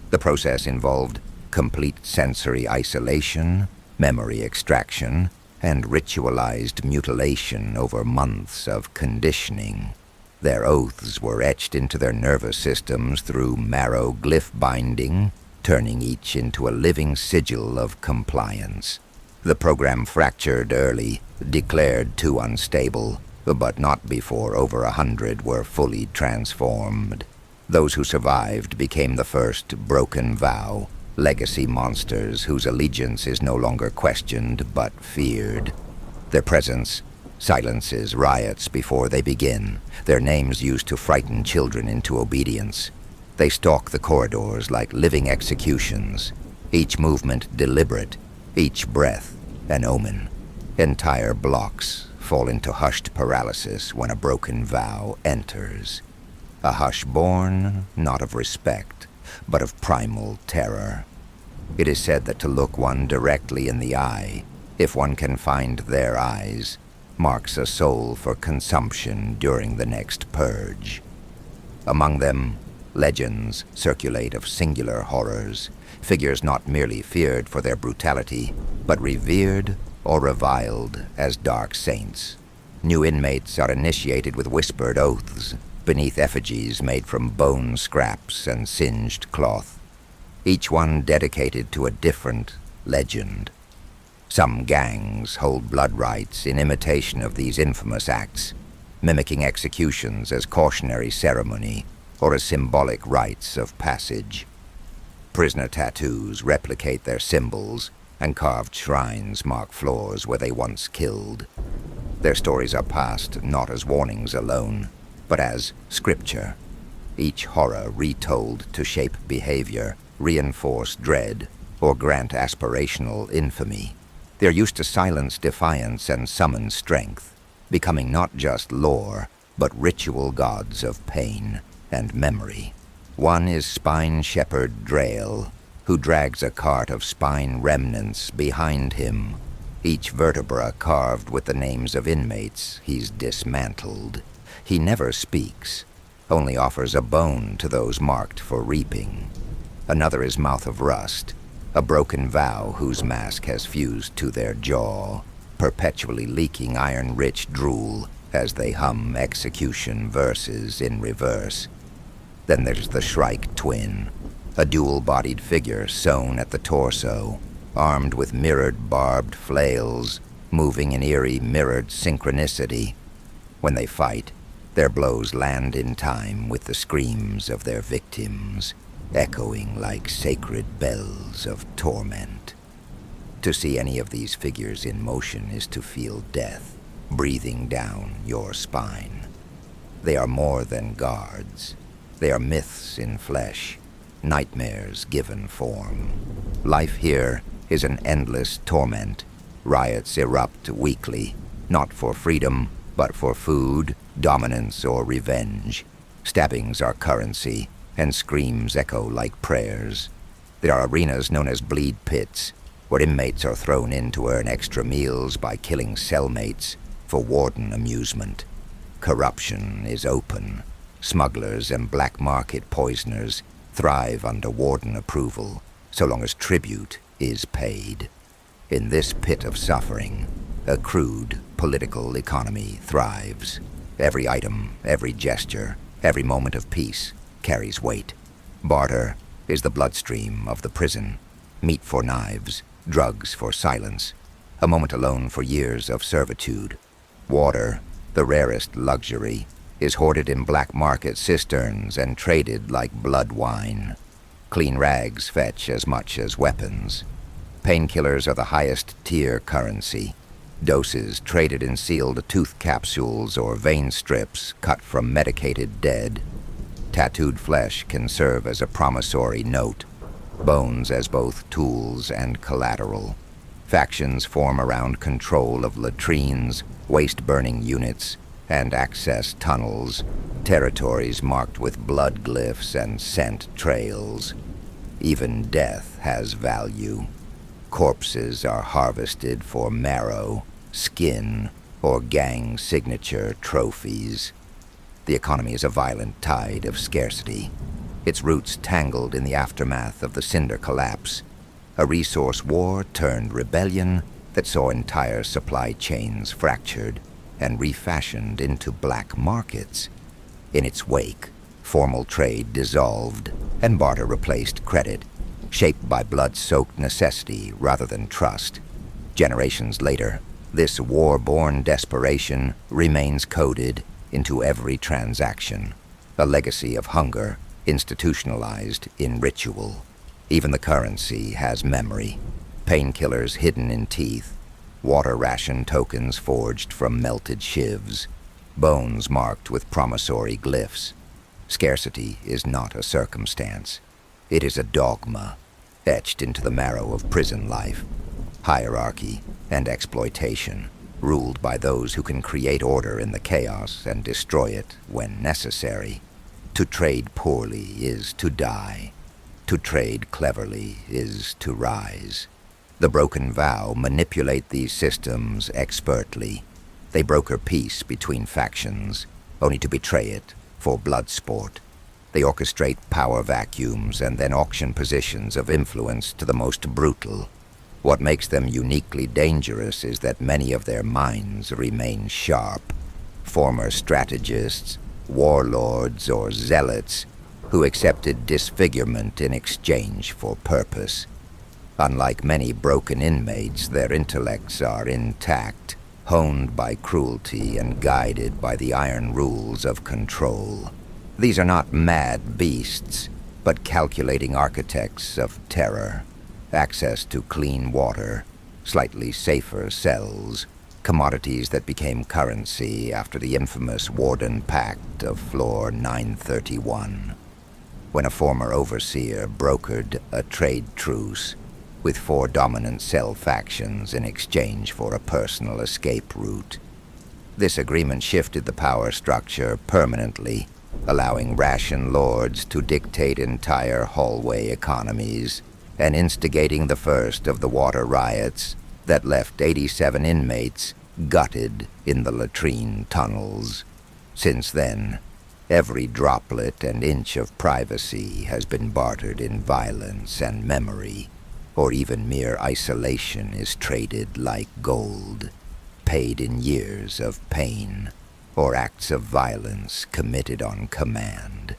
Speaker 1: The process involved complete sensory isolation, memory extraction, and ritualized mutilation over months of conditioning. Their oaths were etched into their nervous systems through marrow glyph binding, turning each into a living sigil of compliance. The program fractured early, declared too unstable, but not before over 100 were fully transformed. Those who survived became the first Broken Vow, legacy monsters whose allegiance is no longer questioned but feared. Their presence silences riots before they begin, their names used to frighten children into obedience. They stalk the corridors like living executions, each movement deliberate, each breath an omen. Entire blocks fall into hushed paralysis when a Broken Vow enters. A hush born not of respect, but of primal terror. It is said that to look one directly in the eye, if one can find their eyes, marks a soul for consumption during the next purge. Among them, legends circulate of singular horrors, figures not merely feared for their brutality, but revered or reviled as dark saints. New inmates are initiated with whispered oaths, beneath effigies made from bone scraps and singed cloth, each one dedicated to a different legend. Some gangs hold blood rites in imitation of these infamous acts, mimicking executions as cautionary ceremony or as symbolic rites of passage. Prisoner tattoos replicate their symbols, and carved shrines mark floors where they once killed. Their stories are passed not as warnings alone, but as scripture, each horror retold to shape behavior, reinforce dread, or grant aspirational infamy. They are used to silence defiance and summon strength, becoming not just lore, but ritual gods of pain and memory. One is Spine Shepherd Drael, who drags a cart of spine remnants behind him, each vertebra carved with the names of inmates he's dismantled. He never speaks, only offers a bone to those marked for reaping. Another is Mouth of Rust, a broken vow whose mask has fused to their jaw, perpetually leaking iron-rich drool as they hum execution verses in reverse. Then there's the Shrike Twin, a dual-bodied figure sewn at the torso, armed with mirrored barbed flails, moving in eerie mirrored synchronicity. When they fight, their blows land in time with the screams of their victims, echoing like sacred bells of torment. To see any of these figures in motion is to feel death breathing down your spine. They are more than guards. They are myths in flesh, nightmares given form. Life here is an endless torment. Riots erupt weekly, not for freedom, but for food, dominance, or revenge. Stabbings are currency, and screams echo like prayers. There are arenas known as bleed pits, where inmates are thrown in to earn extra meals by killing cellmates for warden amusement. Corruption is open. Smugglers and black market poisoners thrive under warden approval, so long as tribute is paid. In this pit of suffering, a crude political economy thrives. Every item, every gesture, every moment of peace carries weight. Barter is the bloodstream of the prison. Meat for knives, drugs for silence, a moment alone for years of servitude. Water, the rarest luxury, is hoarded in black market cisterns and traded like blood wine. Clean rags fetch as much as weapons. Painkillers are the highest tier currency. Doses traded in sealed tooth capsules or vein strips cut from medicated dead. Tattooed flesh can serve as a promissory note. Bones as both tools and collateral. Factions form around control of latrines, waste-burning units, and access tunnels, territories marked with blood glyphs and scent trails. Even death has value. Corpses are harvested for marrow, skin, or gang signature trophies. The economy is a violent tide of scarcity, its roots tangled in the aftermath of the Cinder collapse, a resource war turned rebellion that saw entire supply chains fractured and refashioned into black markets. In its wake, formal trade dissolved and barter replaced credit, shaped by blood-soaked necessity rather than trust. Generations later, this war-born desperation remains coded into every transaction, a legacy of hunger institutionalized in ritual. Even the currency has memory. Painkillers hidden in teeth, water ration tokens forged from melted shivs, bones marked with promissory glyphs. Scarcity is not a circumstance. It is a dogma, etched into the marrow of prison life. Hierarchy and exploitation, ruled by those who can create order in the chaos and destroy it when necessary. To trade poorly is to die. To trade cleverly is to rise. The Broken Vow manipulate these systems expertly. They broker peace between factions, only to betray it for blood sport. They orchestrate power vacuums and then auction positions of influence to the most brutal. What makes them uniquely dangerous is that many of their minds remain sharp. Former strategists, warlords, or zealots who accepted disfigurement in exchange for purpose. Unlike many broken inmates, their intellects are intact, honed by cruelty and guided by the iron rules of control. These are not mad beasts, but calculating architects of terror. Access to clean water, slightly safer cells, commodities that became currency after the infamous Warden Pact of Floor 931. When a former overseer brokered a trade truce with 4 dominant cell factions in exchange for a personal escape route. This agreement shifted the power structure permanently, allowing ration lords to dictate entire hallway economies. and instigating the first of the water riots that left 87 inmates gutted in the latrine tunnels. Since then, every droplet and inch of privacy has been bartered in violence and memory, or even mere isolation is traded like gold, paid in years of pain, or acts of violence committed on command.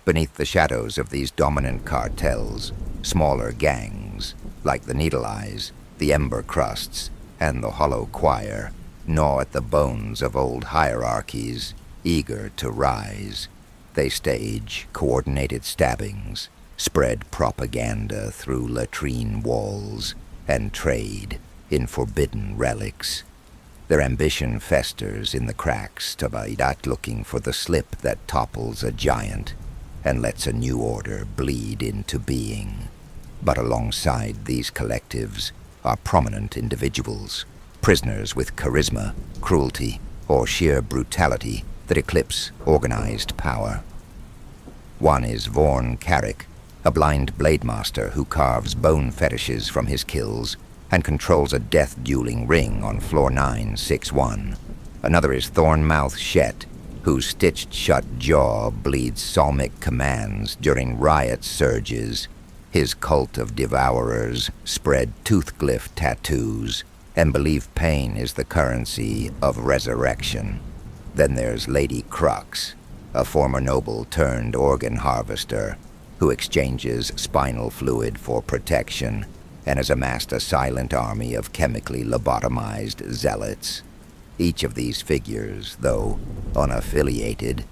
Speaker 1: Beneath the shadows of these dominant cartels, smaller gangs, like the Needle Eyes, the Ember Crusts, and the Hollow Choir, gnaw at the bones of old hierarchies, eager to rise. They stage coordinated stabbings, spread propaganda through latrine walls, and trade in forbidden relics. Their ambition festers in the cracks of a dat looking for the slip that topples a giant and lets a new order bleed into being. But alongside these collectives are prominent individuals, prisoners with charisma, cruelty, or sheer brutality that eclipse organized power. One is Vorn Carrick, a blind blade master who carves bone fetishes from his kills and controls a death-dueling ring on floor 961. Another is Thornmouth Shet, whose stitched-shut jaw bleeds psalmic commands during riot surges. His cult of devourers spread tooth glyph tattoos and believe pain is the currency of resurrection. Then there's Lady Crux, a former noble turned organ harvester who exchanges spinal fluid for protection and has amassed a silent army of chemically lobotomized zealots. Each of these figures, though unaffiliated,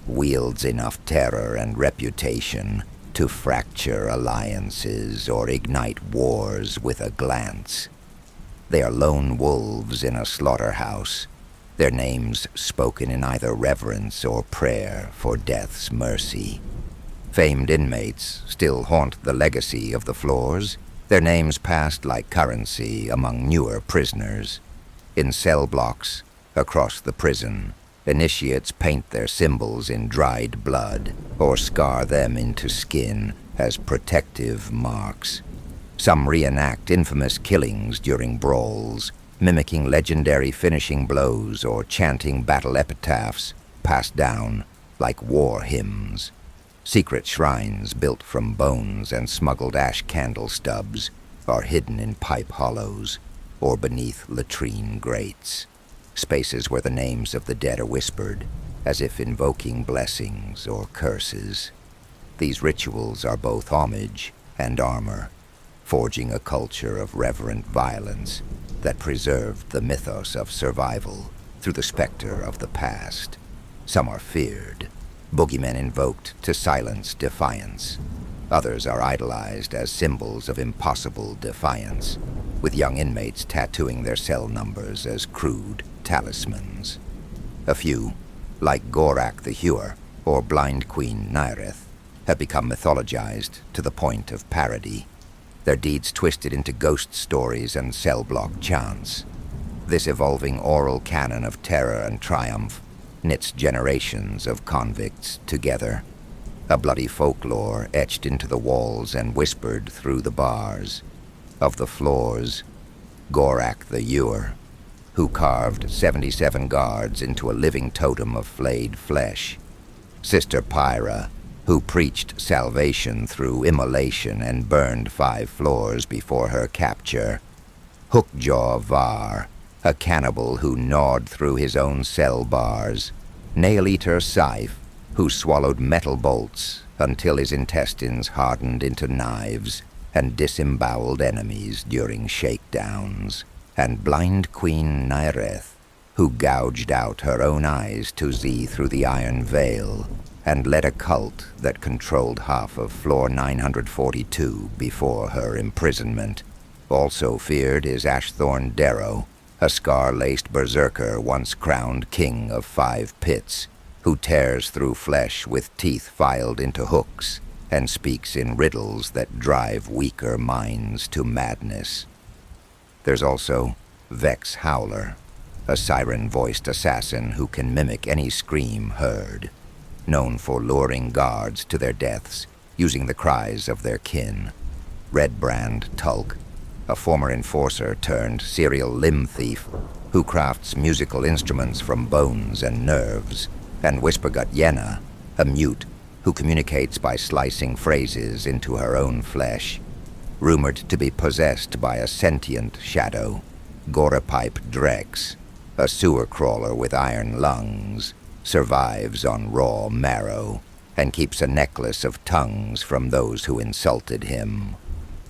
Speaker 1: wields enough terror and reputation to fracture alliances or ignite wars with a glance. They are lone wolves in a slaughterhouse, their names spoken in either reverence or prayer for death's mercy. Famed inmates still haunt the legacy of the floors, their names passed like currency among newer prisoners. In cell blocks across the prison, initiates paint their symbols in dried blood or scar them into skin as protective marks. Some reenact infamous killings during brawls, mimicking legendary finishing blows or chanting battle epitaphs passed down like war hymns. Secret shrines built from bones and smuggled ash candle stubs are hidden in pipe hollows or beneath latrine grates, spaces where the names of the dead are whispered, as if invoking blessings or curses. These rituals are both homage and armor, forging a culture of reverent violence that preserved the mythos of survival through the specter of the past. Some are feared, boogeymen invoked to silence defiance. Others are idolized as symbols of impossible defiance, with young inmates tattooing their cell numbers as crude talismans. A few, like Gorak the Hewer or Blind Queen Nyreth, have become mythologized to the point of parody, their deeds twisted into ghost stories and cell block chants. This evolving oral canon of terror and triumph knits generations of convicts together, a bloody folklore etched into the walls and whispered through the bars. Of the floors, Gorak the Ewer, who carved 77 guards into a living totem of flayed flesh. Sister Pyra, who preached salvation through immolation and burned 5 floors before her capture. Hookjaw Var, a cannibal who gnawed through his own cell bars. Nail-eater Scythe, who swallowed metal bolts until his intestines hardened into knives and disemboweled enemies during shakedowns. And Blind Queen Nyreth, who gouged out her own eyes to see through the iron veil and led a cult that controlled half of floor 942 before her imprisonment. Also feared is Ashthorn Darrow, a scar-laced berserker once crowned king of 5 pits, who tears through flesh with teeth filed into hooks and speaks in riddles that drive weaker minds to madness. There's also Vex Howler, a siren-voiced assassin who can mimic any scream heard, known for luring guards to their deaths using the cries of their kin. Redbrand Tulk, a former enforcer turned serial limb thief who crafts musical instruments from bones and nerves, and Whispergut Yenna, a mute who communicates by slicing phrases into her own flesh, rumored to be possessed by a sentient shadow. Gorapipe Drex, a sewer crawler with iron lungs, survives on raw marrow and keeps a necklace of tongues from those who insulted him.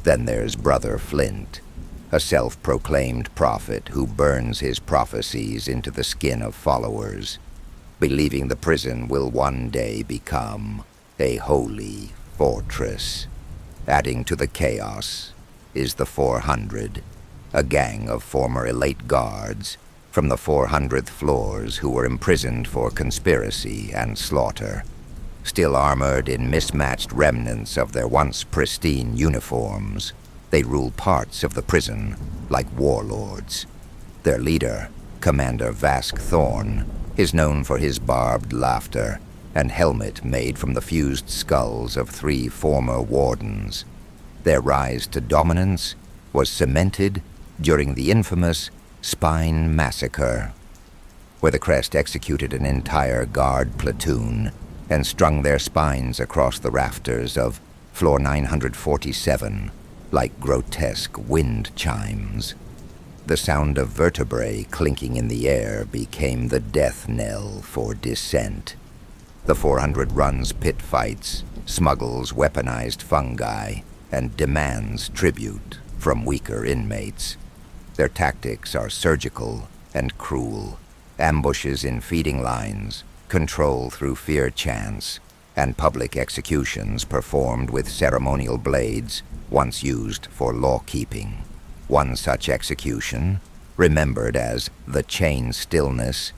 Speaker 1: Then there's Brother Flint, a self-proclaimed prophet who burns his prophecies into the skin of followers, believing the prison will one day become a holy fortress. Adding to the chaos is the 400, a gang of former elite guards from the 400th floors who were imprisoned for conspiracy and slaughter. Still armored in mismatched remnants of their once pristine uniforms, they rule parts of the prison like warlords. Their leader, Commander Vask Thorn, is known for his barbed laughter and helmet made from the fused skulls of 3 former wardens. Their rise to dominance was cemented during the infamous Spine Massacre, where the Crest executed an entire guard platoon and strung their spines across the rafters of floor 947 like grotesque wind chimes. The sound of vertebrae clinking in the air became the death knell for dissent. The 400 runs pit fights, smuggles weaponized fungi, and demands tribute from weaker inmates. Their tactics are surgical and cruel. Ambushes in feeding lines, control through fear chants, and public executions performed with ceremonial blades once used for law-keeping. One such execution, remembered as the Chain Stillness,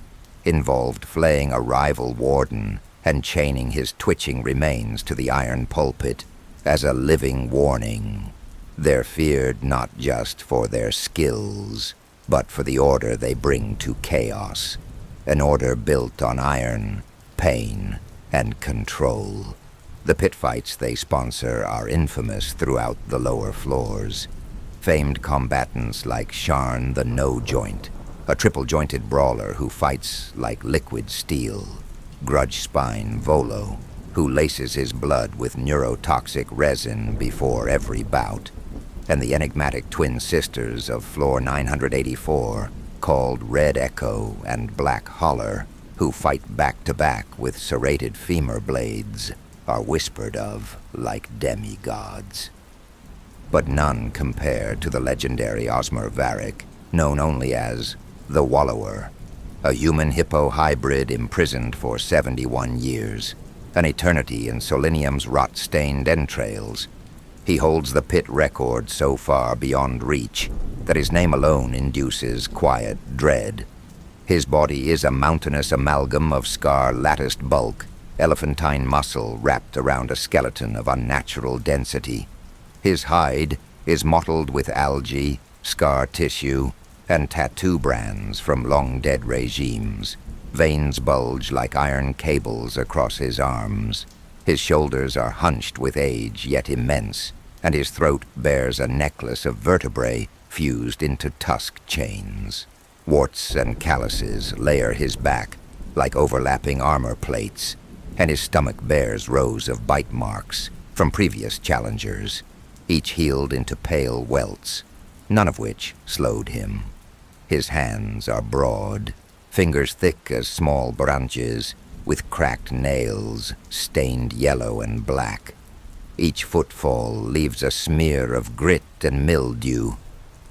Speaker 1: involved flaying a rival warden and chaining his twitching remains to the iron pulpit as a living warning. They're feared not just for their skills, but for the order they bring to chaos, an order built on iron, pain, and control. The pit fights they sponsor are infamous throughout the lower floors. Famed combatants like Sharn the No-Joint, a triple-jointed brawler who fights like liquid steel, Grudge Spine Volo, who laces his blood with neurotoxic resin before every bout, and the enigmatic twin sisters of floor 984, called Red Echo and Black Holler, who fight back-to-back with serrated femur blades, are whispered of like demigods. But none compare to the legendary Osmer Varric, known only as the Wallower, a human-hippo hybrid imprisoned for 71 years, an eternity in Soliniem's rot-stained entrails. He holds the pit record so far beyond reach that his name alone induces quiet dread. His body is a mountainous amalgam of scar-latticed bulk, elephantine muscle wrapped around a skeleton of unnatural density. His hide is mottled with algae, scar tissue, and tattoo brands from long-dead regimes. Veins bulge like iron cables across his arms. His shoulders are hunched with age, yet immense, and his throat bears a necklace of vertebrae fused into tusk chains. Warts and calluses layer his back like overlapping armor plates, and his stomach bears rows of bite marks from previous challengers, each healed into pale welts, none of which slowed him. His hands are broad, fingers thick as small branches, with cracked nails stained yellow and black. Each footfall leaves a smear of grit and mildew.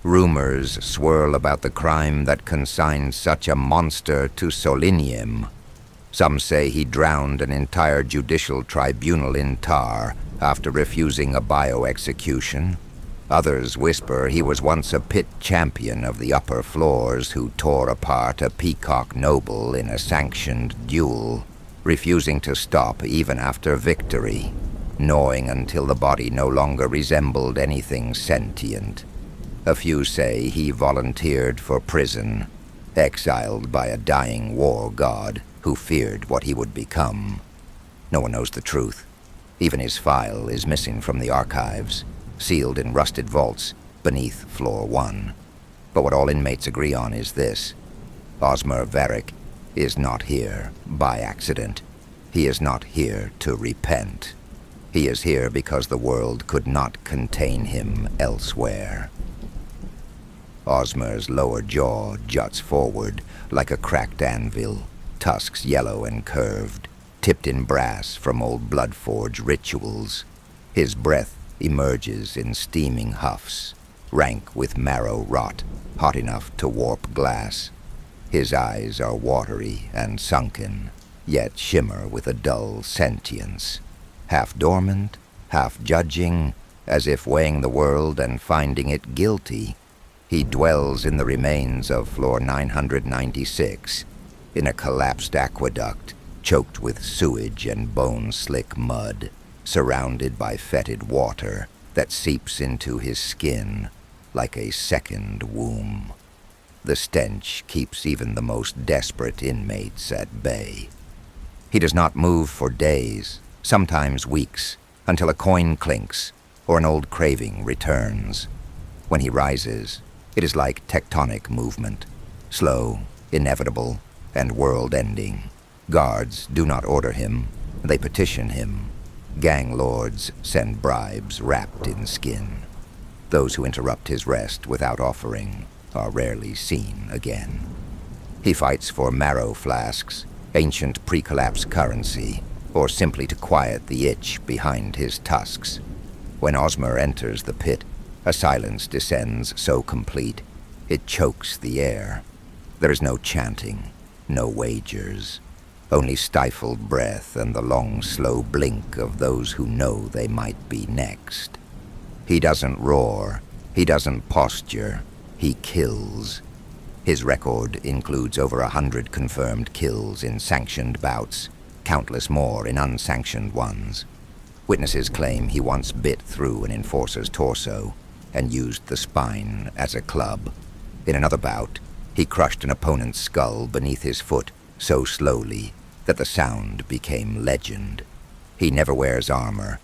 Speaker 1: Rumors swirl about the crime that consigned such a monster to Soliniem. Some say he drowned an entire judicial tribunal in tar after refusing a bio-execution. Others whisper he was once a pit champion of the upper floors who tore apart a peacock noble in a sanctioned duel, refusing to stop even after victory, gnawing until the body no longer resembled anything sentient. A few say he volunteered for prison, exiled by a dying war god who feared what he would become. No one knows the truth. Even his file is missing from the archives. sealed in rusted vaults beneath floor 1. But what all inmates agree on is this: Osmer Varric is not here by accident. He is not here to repent. He is here because the world could not contain him elsewhere. Osmer's lower jaw juts forward like a cracked anvil, tusks yellow and curved, tipped in brass from old Bloodforge rituals. His breath emerges in steaming huffs, rank with marrow rot, hot enough to warp glass. His eyes are watery and sunken, yet shimmer with a dull sentience, half dormant, half judging, as if weighing the world and finding it guilty. He dwells in the remains of floor 996, in a collapsed aqueduct, choked with sewage and bone-slick mud, surrounded by fetid water that seeps into his skin like a second womb. The stench keeps even the most desperate inmates at bay. He does not move for days, sometimes weeks, until a coin clinks or an old craving returns. When he rises, it is like tectonic movement, slow, inevitable, and world-ending. Guards do not order him, they petition him. Gang lords send bribes wrapped in skin. Those who interrupt his rest without offering are rarely seen again. He fights for marrow flasks, ancient pre-collapse currency, or simply to quiet the itch behind his tusks. When Osmer enters the pit, a silence descends so complete, it chokes the air. There is no chanting, no wagers, only stifled breath and the long, slow blink of those who know they might be next. He doesn't roar, he doesn't posture, he kills. His record includes over 100 confirmed kills in sanctioned bouts, countless more in unsanctioned ones. Witnesses claim he once bit through an enforcer's torso and used the spine as a club. In another bout, he crushed an opponent's skull beneath his foot so slowly that the sound became legend. He never wears armor,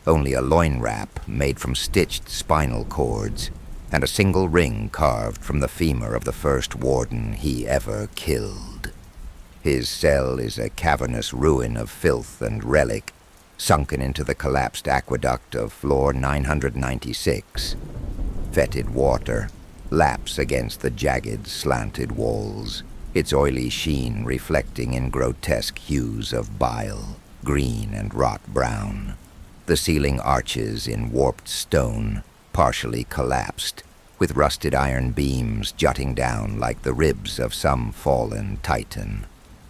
Speaker 1: only a loin wrap made from stitched spinal cords and a single ring carved from the femur of the first warden he ever killed. His cell is a cavernous ruin of filth and relic, sunken into the collapsed aqueduct of floor 996. Fetid water laps against the jagged, slanted walls, its oily sheen reflecting in grotesque hues of bile, green and rot brown. The ceiling arches in warped stone, partially collapsed, with rusted iron beams jutting down like the ribs of some fallen titan.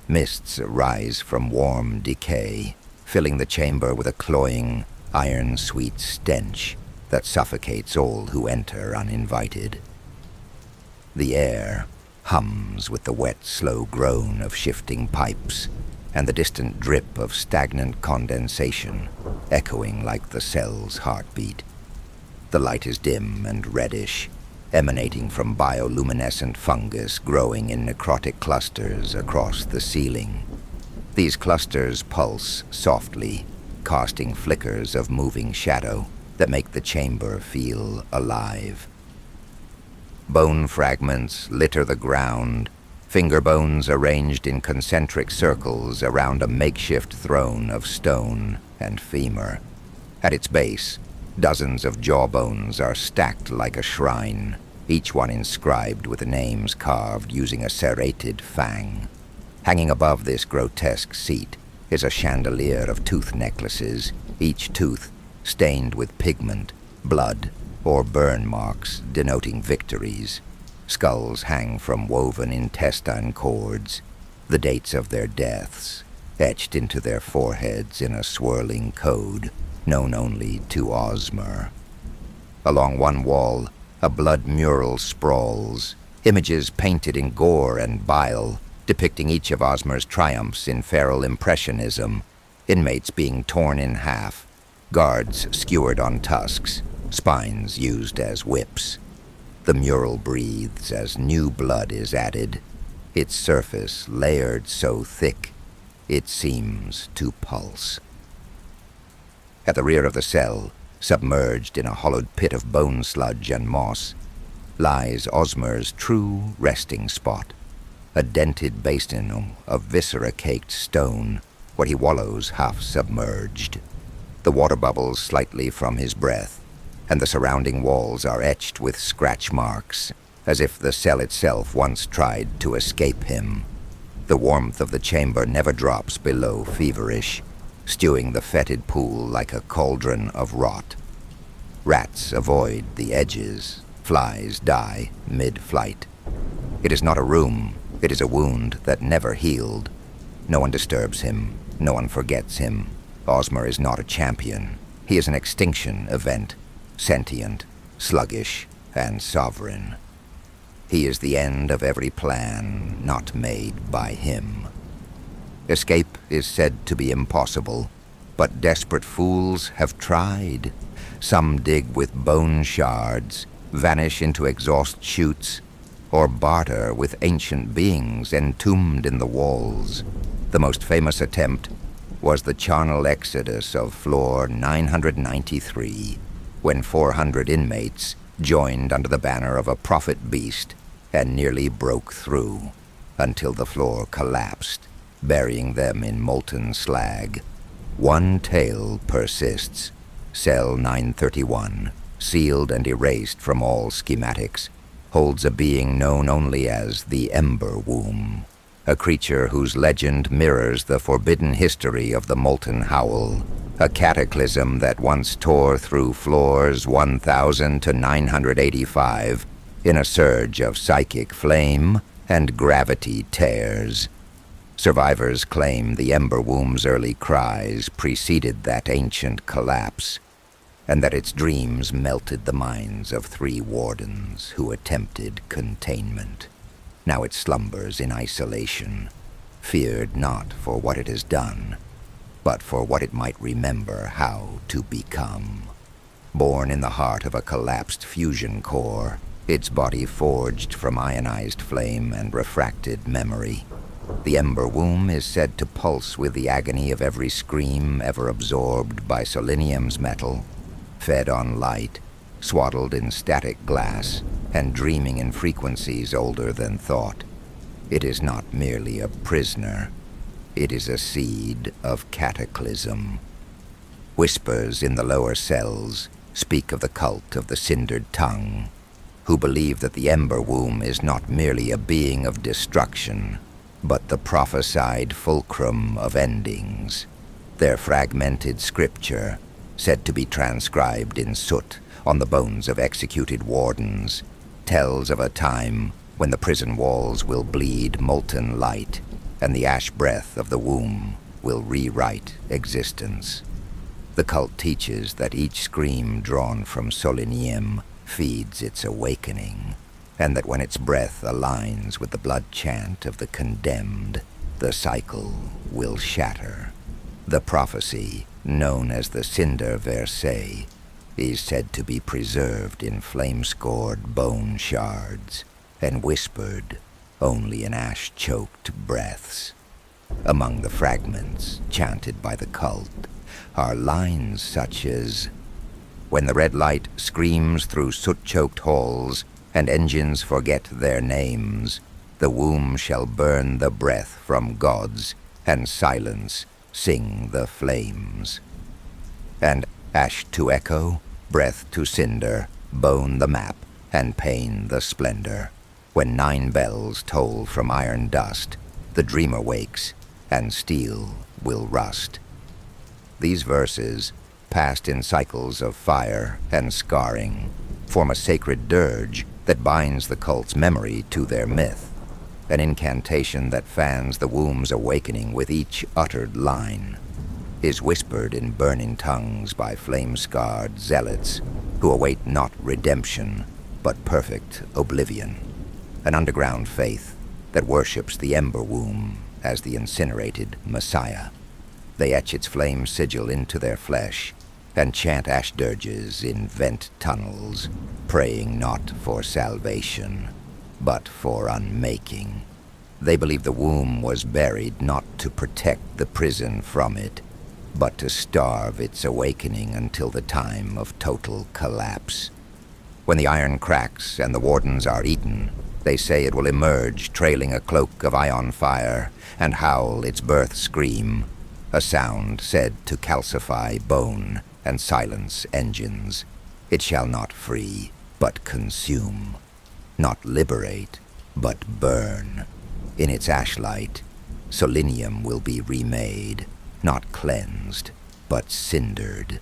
Speaker 1: Mists rise from warm decay, filling the chamber with a cloying, iron-sweet stench that suffocates all who enter uninvited. The air hums with the wet, slow groan of shifting pipes and the distant drip of stagnant condensation, echoing like the cell's heartbeat. The light is dim and reddish, emanating from bioluminescent fungus growing in necrotic clusters across the ceiling. These clusters pulse softly, casting flickers of moving shadow that make the chamber feel alive. Bone fragments litter the ground, finger bones arranged in concentric circles around a makeshift throne of stone and femur. At its base, dozens of jawbones are stacked like a shrine, each one inscribed with names carved using a serrated fang. Hanging above this grotesque seat is a chandelier of tooth necklaces, each tooth stained with pigment, blood, or burn marks denoting victories. Skulls hang from woven intestine cords, the dates of their deaths, etched into their foreheads in a swirling code known only to Osmer. Along one wall, a blood mural sprawls, images painted in gore and bile, depicting each of Osmer's triumphs in feral impressionism, inmates being torn in half, guards skewered on tusks, spines used as whips. The mural breathes as new blood is added, its surface layered so thick it seems to pulse. At the rear of the cell, submerged in a hollowed pit of bone sludge and moss, lies Osmer's true resting spot, a dented basin of viscera-caked stone where he wallows half-submerged. The water bubbles slightly from his breath, and the surrounding walls are etched with scratch marks, as if the cell itself once tried to escape him. The warmth of the chamber never drops below feverish, stewing the fetid pool like a cauldron of rot. Rats avoid the edges, flies die mid-flight. It is not a room, it is a wound that never healed. No one disturbs him, no one forgets him. Osmer is not a champion. He is an extinction event, sentient, sluggish, and sovereign. He is the end of every plan not made by him. Escape is said to be impossible, but desperate fools have tried. Some dig with bone shards, vanish into exhaust chutes, or barter with ancient beings entombed in the walls. The most famous attempt was the charnel exodus of floor 993, when 400 inmates joined under the banner of a prophet beast and nearly broke through, until the floor collapsed, burying them in molten slag. One tale persists. Cell 931, sealed and erased from all schematics, holds a being known only as the Ember Womb, a creature whose legend mirrors the forbidden history of the Molten Howl, a cataclysm that once tore through floors 1000 to 985 in a surge of psychic flame and gravity tears. Survivors claim the Ember Womb's early cries preceded that ancient collapse, and that its dreams melted the minds of 3 wardens who attempted containment. Now it slumbers in isolation, feared not for what it has done, but for what it might remember how to become. Born in the heart of a collapsed fusion core, its body forged from ionized flame and refracted memory, the Ember Womb is said to pulse with the agony of every scream ever absorbed by Soliniem's metal, fed on light, swaddled in static glass, and dreaming in frequencies older than thought. It is not merely a prisoner. It is a seed of cataclysm. Whispers in the lower cells speak of the cult of the cindered tongue, who believe that the Ember Womb is not merely a being of destruction, but the prophesied fulcrum of endings. Their fragmented scripture, said to be transcribed in soot on the bones of executed wardens, tells of a time when the prison walls will bleed molten light and the ash breath of the womb will rewrite existence. The cult teaches that each scream drawn from Soliniem feeds its awakening, and that when its breath aligns with the blood chant of the condemned, the cycle will shatter. The prophecy, known as the Cinder Versailles, is said to be preserved in flame-scored bone shards and whispered only in ash-choked breaths. Among the fragments chanted by the cult are lines such as, "When the red light screams through soot-choked halls and engines forget their names, the womb shall burn the breath from gods, and silence sing the flames." And ash to echo, breath to cinder, bone the map, and pain the splendor. When 9 bells toll from iron dust, the dreamer wakes, and steel will rust. These verses, passed in cycles of fire and scarring, form a sacred dirge that binds the cult's memory to their myth, an incantation that fans the womb's awakening with each uttered line, is whispered in burning tongues by flame-scarred zealots who await not redemption, but perfect oblivion, an underground faith that worships the Ember Womb as the incinerated Messiah. They etch its flame sigil into their flesh and chant ash dirges in vent tunnels, praying not for salvation, but for unmaking. They believe the womb was buried not to protect the prison from it, but to starve its awakening until the time of total collapse. When the iron cracks and the wardens are eaten, they say it will emerge trailing a cloak of ion fire and howl its birth scream, a sound said to calcify bone and silence engines. It shall not free, but consume. Not liberate, but burn. In its ashlight, Soliniem will be remade, not cleansed, but cindered.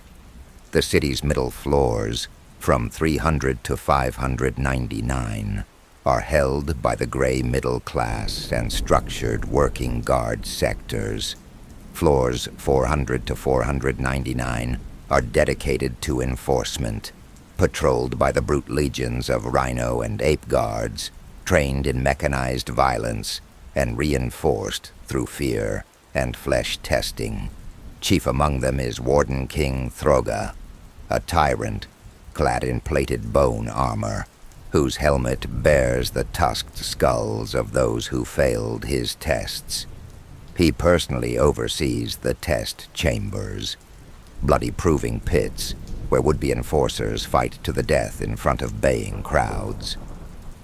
Speaker 1: The city's middle floors, from 300 to 599, are held by the gray middle class and structured working guard sectors. Floors 400 to 499 are dedicated to enforcement, patrolled by the brute legions of rhino and ape guards, trained in mechanized violence and reinforced through fear and flesh testing. Chief among them is Warden King Throga, a tyrant clad in plated bone armor, whose helmet bears the tusked skulls of those who failed his tests. He personally oversees the test chambers, bloody proving pits where would-be enforcers fight to the death in front of baying crowds.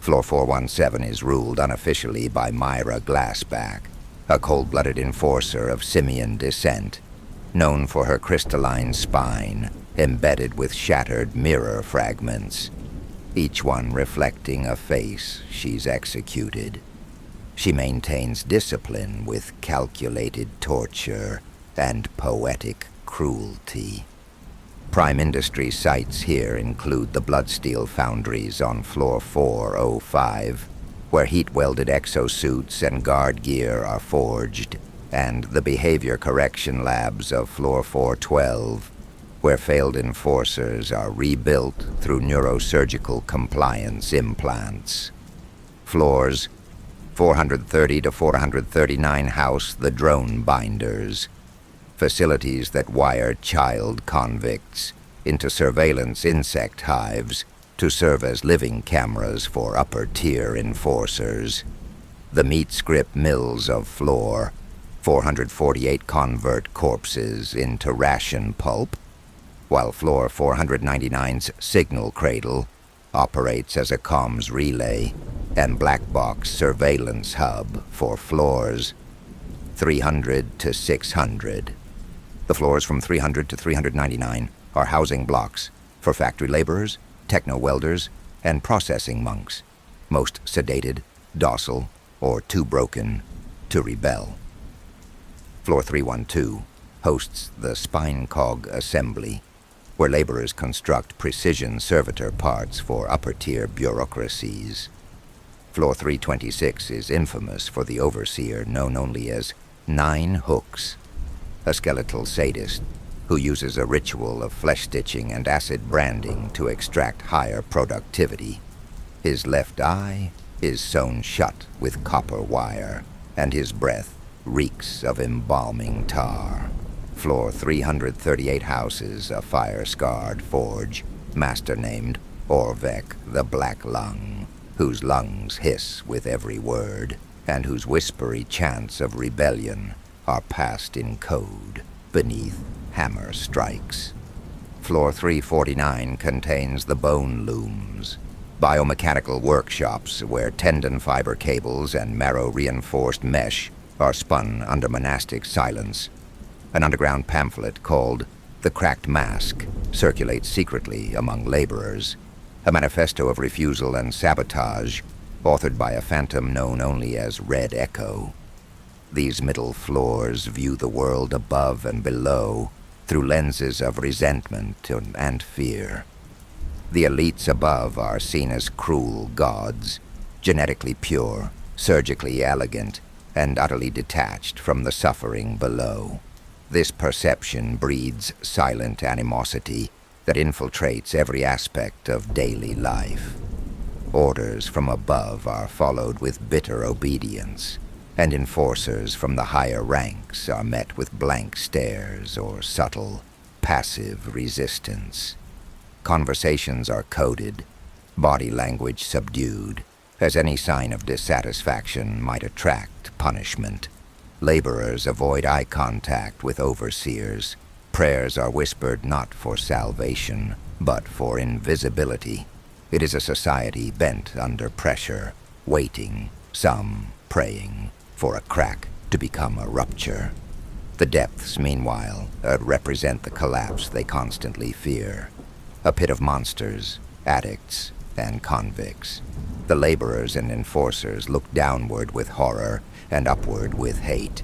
Speaker 1: Floor 417 is ruled unofficially by Myra Glassback, a cold-blooded enforcer of simian descent, known for her crystalline spine embedded with shattered mirror fragments, each one reflecting a face she's executed. She maintains discipline with calculated torture and poetic cruelty. Prime industry sites here include the Bloodsteel foundries on floor 405, where heat-welded exosuits and guard gear are forged, and the behavior correction labs of floor 412, where failed enforcers are rebuilt through neurosurgical compliance implants. Floors 430 to 439 house the drone binders, facilities that wire child convicts into surveillance insect hives to serve as living cameras for upper-tier enforcers. The meat script mills of floor 448 convert corpses into ration pulp, while floor 499's signal cradle operates as a comms relay and black box surveillance hub for floors 300 to 600. The floors from 300 to 399 are housing blocks for factory laborers, techno-welders, and processing monks, most sedated, docile, or too broken to rebel. Floor 312 hosts the Spine Cog Assembly, where laborers construct precision servitor parts for upper-tier bureaucracies. Floor 326 is infamous for the overseer known only as Nine Hooks, a skeletal sadist who uses a ritual of flesh-stitching and acid branding to extract higher productivity. His left eye is sewn shut with copper wire, and his breath reeks of embalming tar. Floor 338 houses a fire-scarred forge, master-named Orvek the Black Lung, whose lungs hiss with every word, and whose whispery chants of rebellion are passed in code beneath hammer strikes. Floor 349 contains the bone looms, biomechanical workshops where tendon fiber cables and marrow-reinforced mesh are spun under monastic silence. An underground pamphlet called The Cracked Mask circulates secretly among laborers, a manifesto of refusal and sabotage, authored by a phantom known only as Red Echo. These middle floors view the world above and below through lenses of resentment and fear. The elites above are seen as cruel gods, genetically pure, surgically elegant, and utterly detached from the suffering below. This perception breeds silent animosity that infiltrates every aspect of daily life. Orders from above are followed with bitter obedience, and enforcers from the higher ranks are met with blank stares or subtle, passive resistance. Conversations are coded, body language subdued, as any sign of dissatisfaction might attract punishment. Laborers avoid eye contact with overseers. Prayers are whispered not for salvation, but for invisibility. It is a society bent under pressure, waiting, some praying, for a crack to become a rupture. The depths, meanwhile, represent the collapse they constantly fear. A pit of monsters, addicts, and convicts. The laborers and enforcers look downward with horror and upward with hate.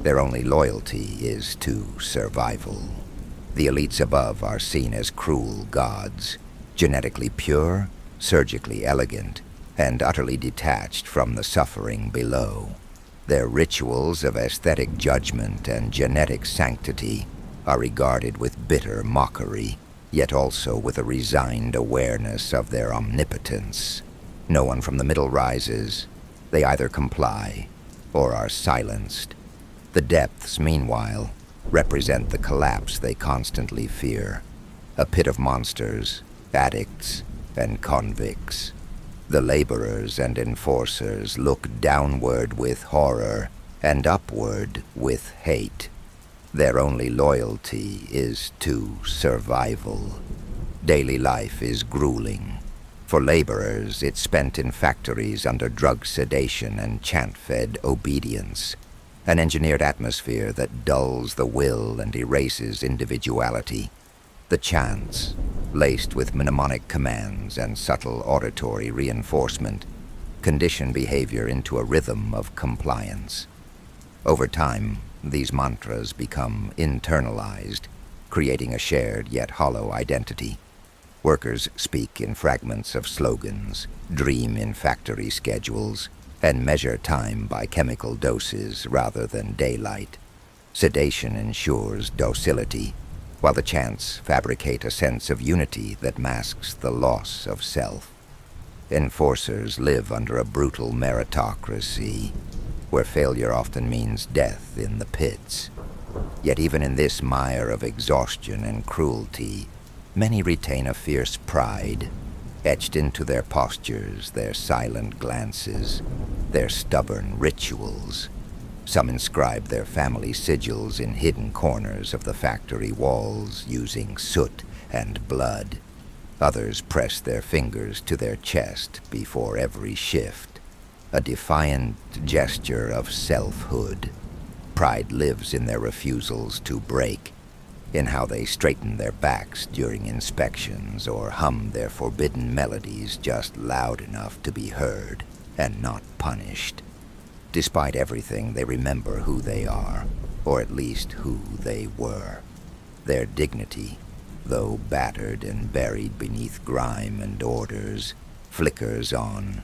Speaker 1: Their only loyalty is to survival. The elites above are seen as cruel gods, genetically pure, surgically elegant, and utterly detached from the suffering below. Their rituals of aesthetic judgment and genetic sanctity are regarded with bitter mockery, yet also with a resigned awareness of their omnipotence. No one from the middle rises. They either comply or are silenced. The depths, meanwhile, represent the collapse they constantly fear. A pit of monsters, addicts, and convicts. The laborers and enforcers look downward with horror and upward with hate. Their only loyalty is to survival. Daily life is grueling. For laborers, it's spent in factories under drug sedation and chant-fed obedience, an engineered atmosphere that dulls the will and erases individuality. The chants, laced with mnemonic commands and subtle auditory reinforcement, condition behavior into a rhythm of compliance. Over time, these mantras become internalized, creating a shared yet hollow identity. Workers speak in fragments of slogans, dream in factory schedules, and measure time by chemical doses rather than daylight. Sedation ensures docility, while the chants fabricate a sense of unity that masks the loss of self. Enforcers live under a brutal meritocracy, where failure often means death in the pits. Yet even in this mire of exhaustion and cruelty, many retain a fierce pride, etched into their postures, their silent glances, their stubborn rituals. Some inscribe their family sigils in hidden corners of the factory walls using soot and blood. Others press their fingers to their chest before every shift, a defiant gesture of selfhood. Pride lives in their refusals to break, in how they straighten their backs during inspections or hum their forbidden melodies just loud enough to be heard and not punished. Despite everything, they remember who they are, or at least who they were. Their dignity, though battered and buried beneath grime and orders, flickers on,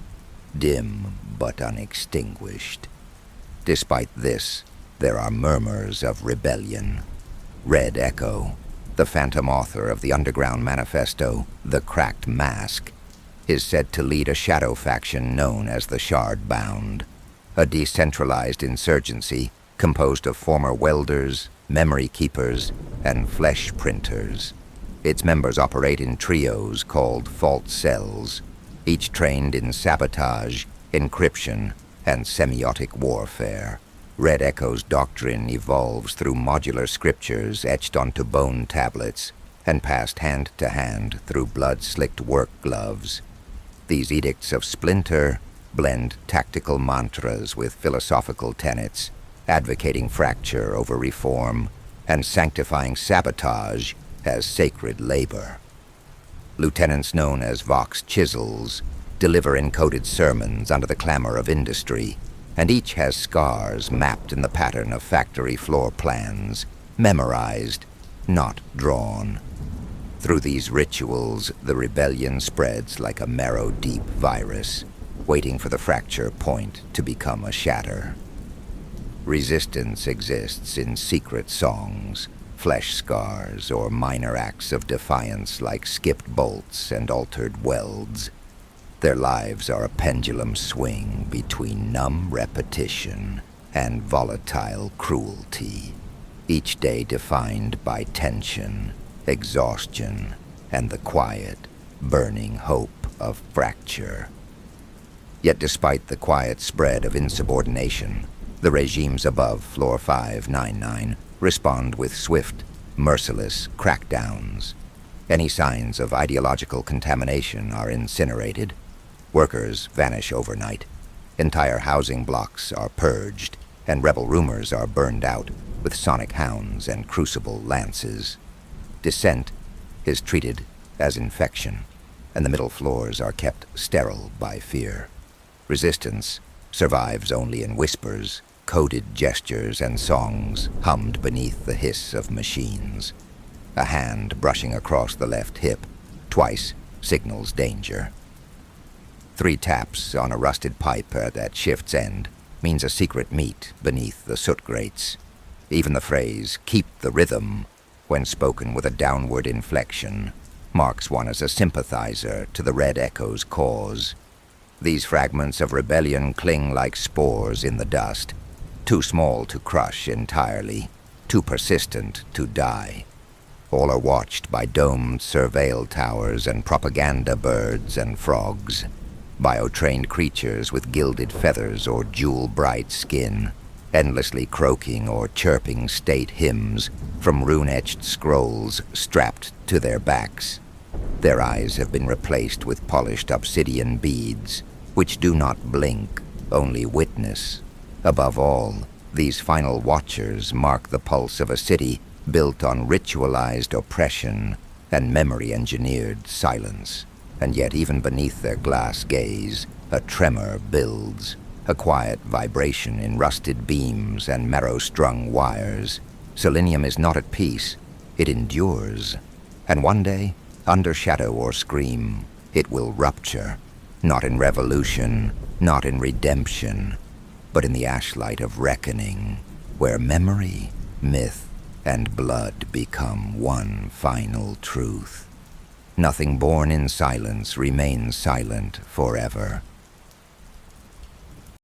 Speaker 1: dim but unextinguished. Despite this, there are murmurs of rebellion. Red Echo, the phantom author of the underground manifesto, The Cracked Mask, is said to lead a shadow faction known as the Shardbound, a decentralized insurgency composed of former welders, memory keepers, and flesh printers. Its members operate in trios called Fault Cells, each trained in sabotage, encryption, and semiotic warfare. Red Echo's doctrine evolves through modular scriptures etched onto bone tablets and passed hand to hand through blood-slicked work gloves. These edicts of splinter blend tactical mantras with philosophical tenets, advocating fracture over reform and sanctifying sabotage as sacred labor. Lieutenants known as Vox Chisels deliver encoded sermons under the clamor of industry, and each has scars mapped in the pattern of factory floor plans, memorized, not drawn. Through these rituals, the rebellion spreads like a marrow-deep virus, waiting for the fracture point to become a shatter. Resistance exists in secret songs, flesh scars, or minor acts of defiance like skipped bolts and altered welds. Their lives are a pendulum swing between numb repetition and volatile cruelty, each day defined by tension, exhaustion, and the quiet, burning hope of fracture. Yet despite the quiet spread of insubordination, The regimes above Floor 599 respond with swift, merciless crackdowns. Any signs of ideological contamination are incinerated. Workers vanish overnight. Entire housing blocks are purged, and rebel rumors are burned out with sonic hounds and crucible lances. Dissent is treated as infection, and the middle floors are kept sterile by fear. Resistance survives only in whispers, coded gestures, and songs hummed beneath the hiss of machines. A hand brushing across the left hip twice signals danger. 3 taps on a rusted pipe at shift's end means a secret meet beneath the soot grates. Even the phrase, "keep the rhythm," when spoken with a downward inflection, marks one as a sympathizer to the Red Echo's cause. These fragments of rebellion cling like spores in the dust, too small to crush entirely, too persistent to die. All are watched by domed surveil towers and propaganda birds and frogs, bio-trained creatures with gilded feathers or jewel-bright skin, endlessly croaking or chirping state hymns from rune-etched scrolls strapped to their backs. Their eyes have been replaced with polished obsidian beads, which do not blink, only witness. Above all, these final watchers mark the pulse of a city built on ritualized oppression and memory-engineered silence. And yet even beneath their glass gaze, a tremor builds, a quiet vibration in rusted beams and marrow-strung wires. Soliniem is not at peace, it endures. And one day, under shadow or scream, it will rupture, not in revolution, not in redemption, but in the ashlight of reckoning, where memory, myth, and blood become one final truth. Nothing born in silence remains silent forever.